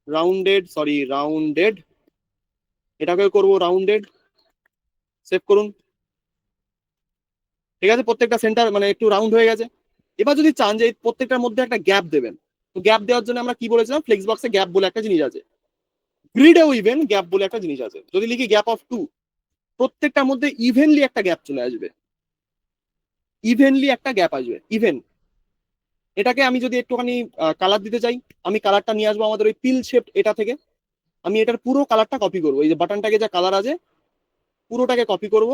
রাউন্ডেড, এটাকে করবো রাউন্ডেড। সেভ করুন। ঠিক আছে, প্রত্যেকটা সেন্টার মানে একটু রাউন্ড হয়ে গেছে। এবার যদি চান যে প্রত্যেকটার মধ্যে একটা গ্যাপ দেবেন, তো গ্যাপ দেওয়ার জন্য আমরা কি বলেছিলাম? ফ্লেক্স বক্সে গ্যাপ বলে একটা জিনিস আছে, গ্রিডেও ইভেন গ্যাপ বলে একটা জিনিস আছে। যদি লিখি গ্যাপ অফ টু, প্রত্যেকটার মধ্যে ইভেনলি একটা গ্যাপ চলে আসবে, ইভেনলি একটা গ্যাপ আসবে, ইভেন। এটাকে আমি যদি একটুখানি কালার দিতে চাই, আমি কালারটা নিয়ে আসবো আমাদের ওই পিল শেপ এটা থেকে। আমি এটার পুরো কালারটা কপি করবো, এই যে বাটনটাকে যা কালার আছে পুরোটাকে কপি করব।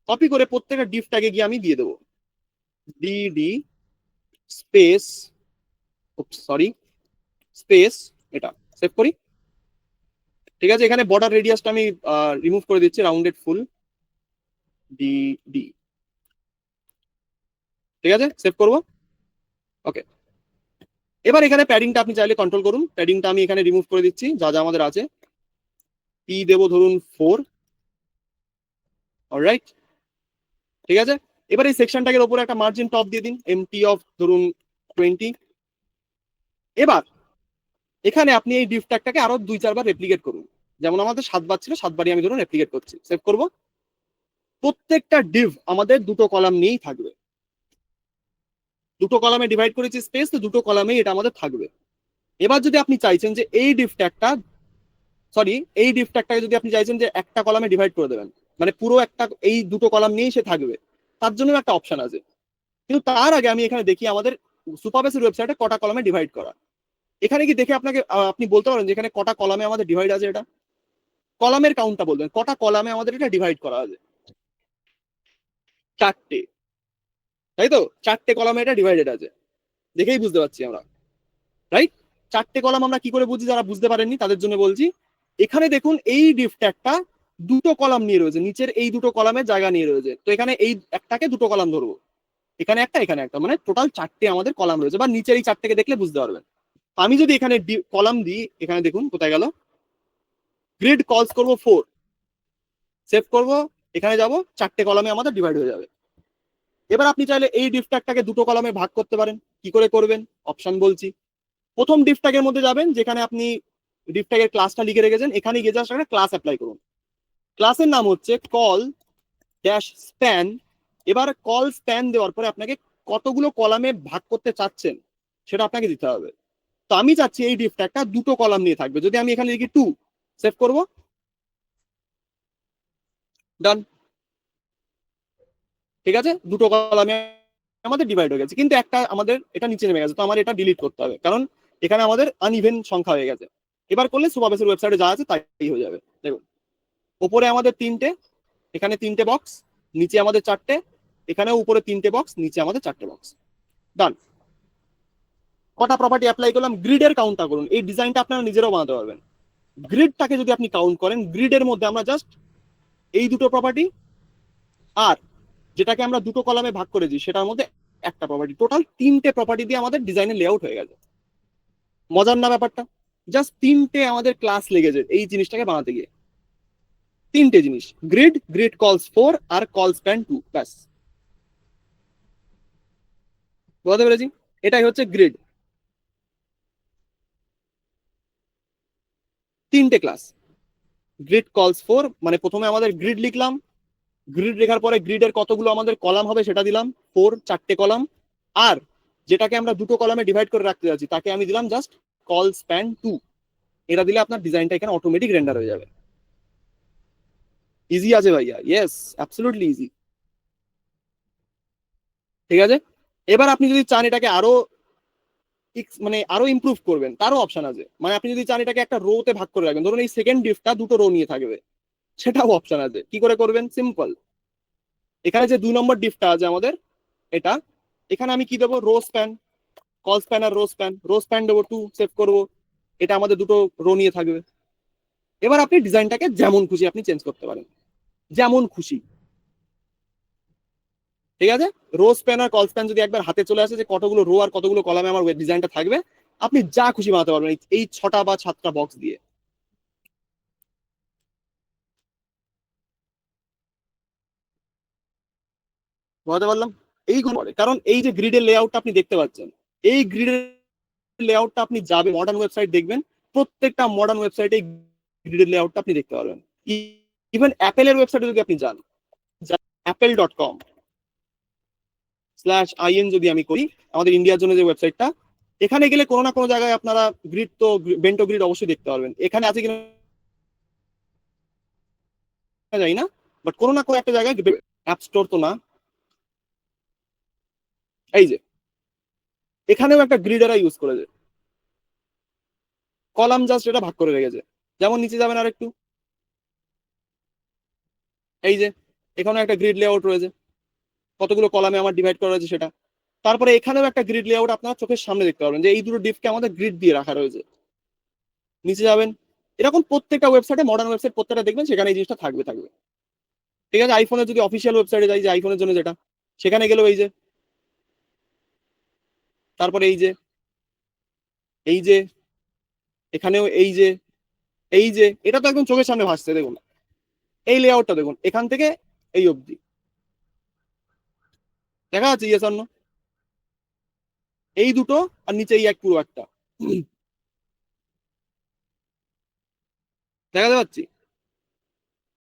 কপি করে প্রত্যেকটা ডিফটাকে গিয়ে আমি দিয়ে দেবো ডি স্পেস, সরি, স্পেস, এটা সেভ করি। ঠিক আছে, এখানে বর্ডার রেডিয়াসটা আমি রিমুভ করে দিচ্ছি, রাউন্ডেড ফুল ডি ডি। ঠিক আছে, সেভ করবো। ওকে, এবার এখানে প্যাডিংটা আপনি চাইলে কন্ট্রোল করুন। প্যাডিংটা আমি এখানে রিমুভ করে দিচ্ছি, যা যা আমাদের আছে। পি দেবো ধরুন 4। অলরাইট, ঠিক আছে। এবার এই সেকশনটাকে উপরে একটা মার্জিন টপ দিয়ে দিন, এমটি অফ ধরুন 20। এবার এখানে আপনি এই ডিফ ট্যাগটাকে আরো 2-4 বার রেপ্লিকেট করুন। যেমন আমাদের 7 বার ছিল, 7 বারই আমি ধরুন রেপ্লিকেট করছি, সেভ করব। প্রত্যেকটা ডিভ আমাদের দুটো কলাম নিয়েই থাকবে। দুটো কলামে ডিভাইড করেছি স্পেস, তো দুটো কলামেই এটা আমাদের থাকবে। এবার যদি আপনি চাইছেন যে এই ডিফ ট্যাগটা, সরি, এই ডিফ ট্যাগটাকে যদি আপনি চাইছেন যে একটা কলামে ডিভাইড করে দেবেন, মানে পুরো একটা এই দুটো কলাম নিয়েই সে থাকবে, তার জন্য একটা অপশন আছে। কিন্তু তার আগে আমি এখানে দেখি আমাদের সুপারবেসের ওয়েবসাইটে কটা কলামে ডিভাইড করা। এখানে কি দেখে আপনাকে আপনি বলতে পারেন যে এখানে কটা কলামে আমাদের ডিভাইড আছে? এটা কলামের কাউন্টটা বলবেন, কটা কলামে আমাদের এটা ডিভাইড করা আছে? 4টে, তাই তো? 4টে কলামে এটা ডিভাইডেড আছে, দেখেই বুঝতে পারছি আমরা, রাইট? চারটে কলাম আমরা কি করে বুঝি, যারা বুঝতে পারেননি তাদের জন্য বলছি। এখানে দেখুন এই ডিভ ট্যাগটা দুটো কলাম নিয়ে রয়েছে, নিচের এই দুটো কলামের জায়গা নিয়ে রয়েছে। তো এখানে এই একটাকে দুটো কলাম ধরবো, এখানে একটা এখানে একটা, মানে টোটাল চারটে আমাদের কলাম রয়েছে, বা নিচের এই চারটেকে দেখলে বুঝতে পারবেন। আমি যদি এখানে কলাম দিই, এখানে দেখুন কোথায় গেল, গ্রিড কলস করব 4, সেভ করব, এখানে যাব, চারটে কলামে আমাদের ডিভাইড হয়ে যাবে। এবার আপনি চাইলে এই ডিভ ট্যাগটাকে দুটো কলামে ভাগ করতে পারেন। কি করে করবেন অপশন বলছি। প্রথম ডিভ ট্যাগের মধ্যে যাবেন, যেখানে আপনি ডিভ ট্যাগের ক্লাসটা লিখে রেখেছেন, এখানে গিয়ে জাস্ট একটা ক্লাস অ্যাপ্লাই করুন। ক্লাসের নাম হচ্ছে কল ড্যাশ স্প্যান। এবার কল স্প্যান দেওয়ার পরে আপনাকে কতগুলো কলামে ভাগ করতে চাচ্ছেন সেটা আপনাকে দিতে হবে। তো আমি চাচ্ছি এই ডিভ ট্যাগটা দুটো কলাম নিয়ে থাকবে। যদি আমি এখানে লিখি 2, সেভ করব, ডান। ঠিক আছে, দুটো কলামে আমাদের ডিভাইড হয়ে গেছে, কিন্তু একটা আমাদের এটা নিচে নেমে গেছে, তো আমার এটা ডিলিট করতে হবে, কারণ এখানে আমাদের আনইভেন সংখ্যা হয়ে গেছে। এবার করলে সুপারবেসের ওয়েবসাইটে যা আছে তাই হয়ে যাবে। দেখুন উপরে আমাদের তিনটে, এখানে তিনটে বক্স, নিচে আমাদের চারটে, এখানে উপরে তিনটে বক্স, নিচে আমাদের চারটে বক্স, ডান। কটা প্রপার্টি অ্যাপ্লাই করলাম, গ্রিডের কাউন্টটা করুন। এই ডিজাইনটা আপনারা নিজেরাও বানাতে পারবেন। গ্রিডটাকে যদি আপনি কাউন্ট করেন, গ্রিডের মধ্যে আমরা জাস্ট এই দুটো প্রপার্টি আর যেটাকে আমরা দুটো কলামে ভাগ করেছি সেটার মধ্যে একটা প্রপার্টি, টোটাল তিনটে প্রপার্টি দিয়ে আমাদের ডিজাইনের লেআউট হয়ে গেছে। মজার না ব্যাপারটা? জাস্ট তিনটে আমাদের ক্লাস লেগেছে এই জিনিসটাকে বানাতে গিয়ে, তিনটে জিনিস, গ্রিড, গ্রিড কলস 4 আর কল স্প্যান 2, ব্যাস। বুঝতে পেরেছি? এটাই হচ্ছে গ্রিড, তিনটে ক্লাস। গ্রিড কলস 4 মানে প্রথমে আমাদের গ্রিড লিখলাম, গ্রিড লেখার পরে গ্রিডের কতগুলো আমাদের কলাম হবে সেটা দিলাম, 4, চারটে কলাম। আর যেটাকে আমরা দুটো কলামে ডিভাইড করে রাখতে যাচ্ছি তাকে আমি দিলাম জাস্ট কল স্প্যান 2। এটা দিলে আপনার ডিজাইনটা এখানে অটোমেটিক রেন্ডার হয়ে যাবে। ইজি আছে ভাইয়া, ইয়েস, অ্যাবসলিউটলি ইজি। ঠিক আছে, এবার আপনি যদি চান এটাকে আরো মানে আরো ইমপ্রুভ করবেন, তারও অপশন আছে। মানে আপনি যদি চান এটাকে একটা রোতে ভাগ করে রাখবেন, ধরুন এই সেকেন্ড ডিফটা দুটো রো নিয়ে থাকবে, সেটাও অপশন আছে। কি করে করবেন, সিম্পল। এখানে যে 2 নম্বর ডিফটা আছে আমাদের, এটা, এখানে আমি কি দেবো, রো স্প্যান, কল স্প্যান আর রো স্প্যান দেবো 2, সেভ করবো, এটা আমাদের দুটো রো নিয়ে থাকবে। এবার আপনি ডিজাইনটাকে যেমন খুশি আপনি চেঞ্জ করতে পারেন, যেমন খুশি। ঠিক আছে, রো স্প্যান আর কল স্প্যান যদি একবার হাতে চলে আসে যে কতগুলো রো আর কতগুলো কলামে আমার ডিজাইনটা থাকবে, আপনি যা খুশি বানাতে পারবেন এই 6টা বা 7টা বক্স দিয়ে। বুঝতে পারলাম? এই কারণ এই যে গ্রিডের লেআউটটা আপনি দেখতে পাচ্ছেন, এই গ্রিডের লেআউটটা আপনি যাবে মডার্ন ওয়েবসাইট দেখবেন, প্রত্যেকটা মডার্ন ওয়েবসাইটে গ্রিডের লেআউটটা আপনি দেখতে পারবেন। ইভেন অ্যাপেলের ওয়েবসাইটে যদি আপনি যান, apple.com/in যদি আমি করি, আমাদের ইন্ডিয়ার জন্য যে ওয়েবসাইটটা, এখানে গেলে কোনো না কোনো জায়গায় আপনারা গ্রিড তো বেন্টো গ্রিড অবশ্যই দেখতে পারবেন। এখানে আছে কিনা জানি না, বাট কোনো না কোনো একটা জায়গায়, অ্যাপ স্টোর তো না, এই যে এখানেও একটা গ্রিড এরা ইউজ করেছে, কলাম জাস্ট এটা ভাগ করে রেখেছে। যেমন নিচে যাবেন আর একটু, এই যে এখানেও একটা গ্রিড লেআউট রয়েছে, কতগুলো কলামে আমার ডিভাইড করা রয়েছে সেটা। তারপরে এখানেও একটা গ্রিড লেআউট আপনার চোখের সামনে দেখতে পারবেন, যে এই দুটো ডিপকে আমাদের গ্রিড দিয়ে রাখা রয়েছে। নিচে যাবেন, এরকম প্রত্যেকটা ওয়েবসাইটে, মডার্ন ওয়েবসাইট প্রত্যেকটা দেখবেন সেখানে এই জিনিসটা থাকবে থাকবে। ঠিক আছে, আইফোনের যদি অফিসিয়াল ওয়েবসাইটে যাই, যে আইফোনের জন্য যেটা, সেখানে গেলেও এই যে, তারপরে এই যে এখানেও এই যে এটা তো একদম চোখের সামনে ভাসছে, দেখুন এই লেআউটটা দেখুন, এখান থেকে এই অবধি দেখা যাচ্ছে, ইয়েস অর নো? এই দুটো আর নিচে এই এক পুরো একটা, দেখাতে পাচ্ছি?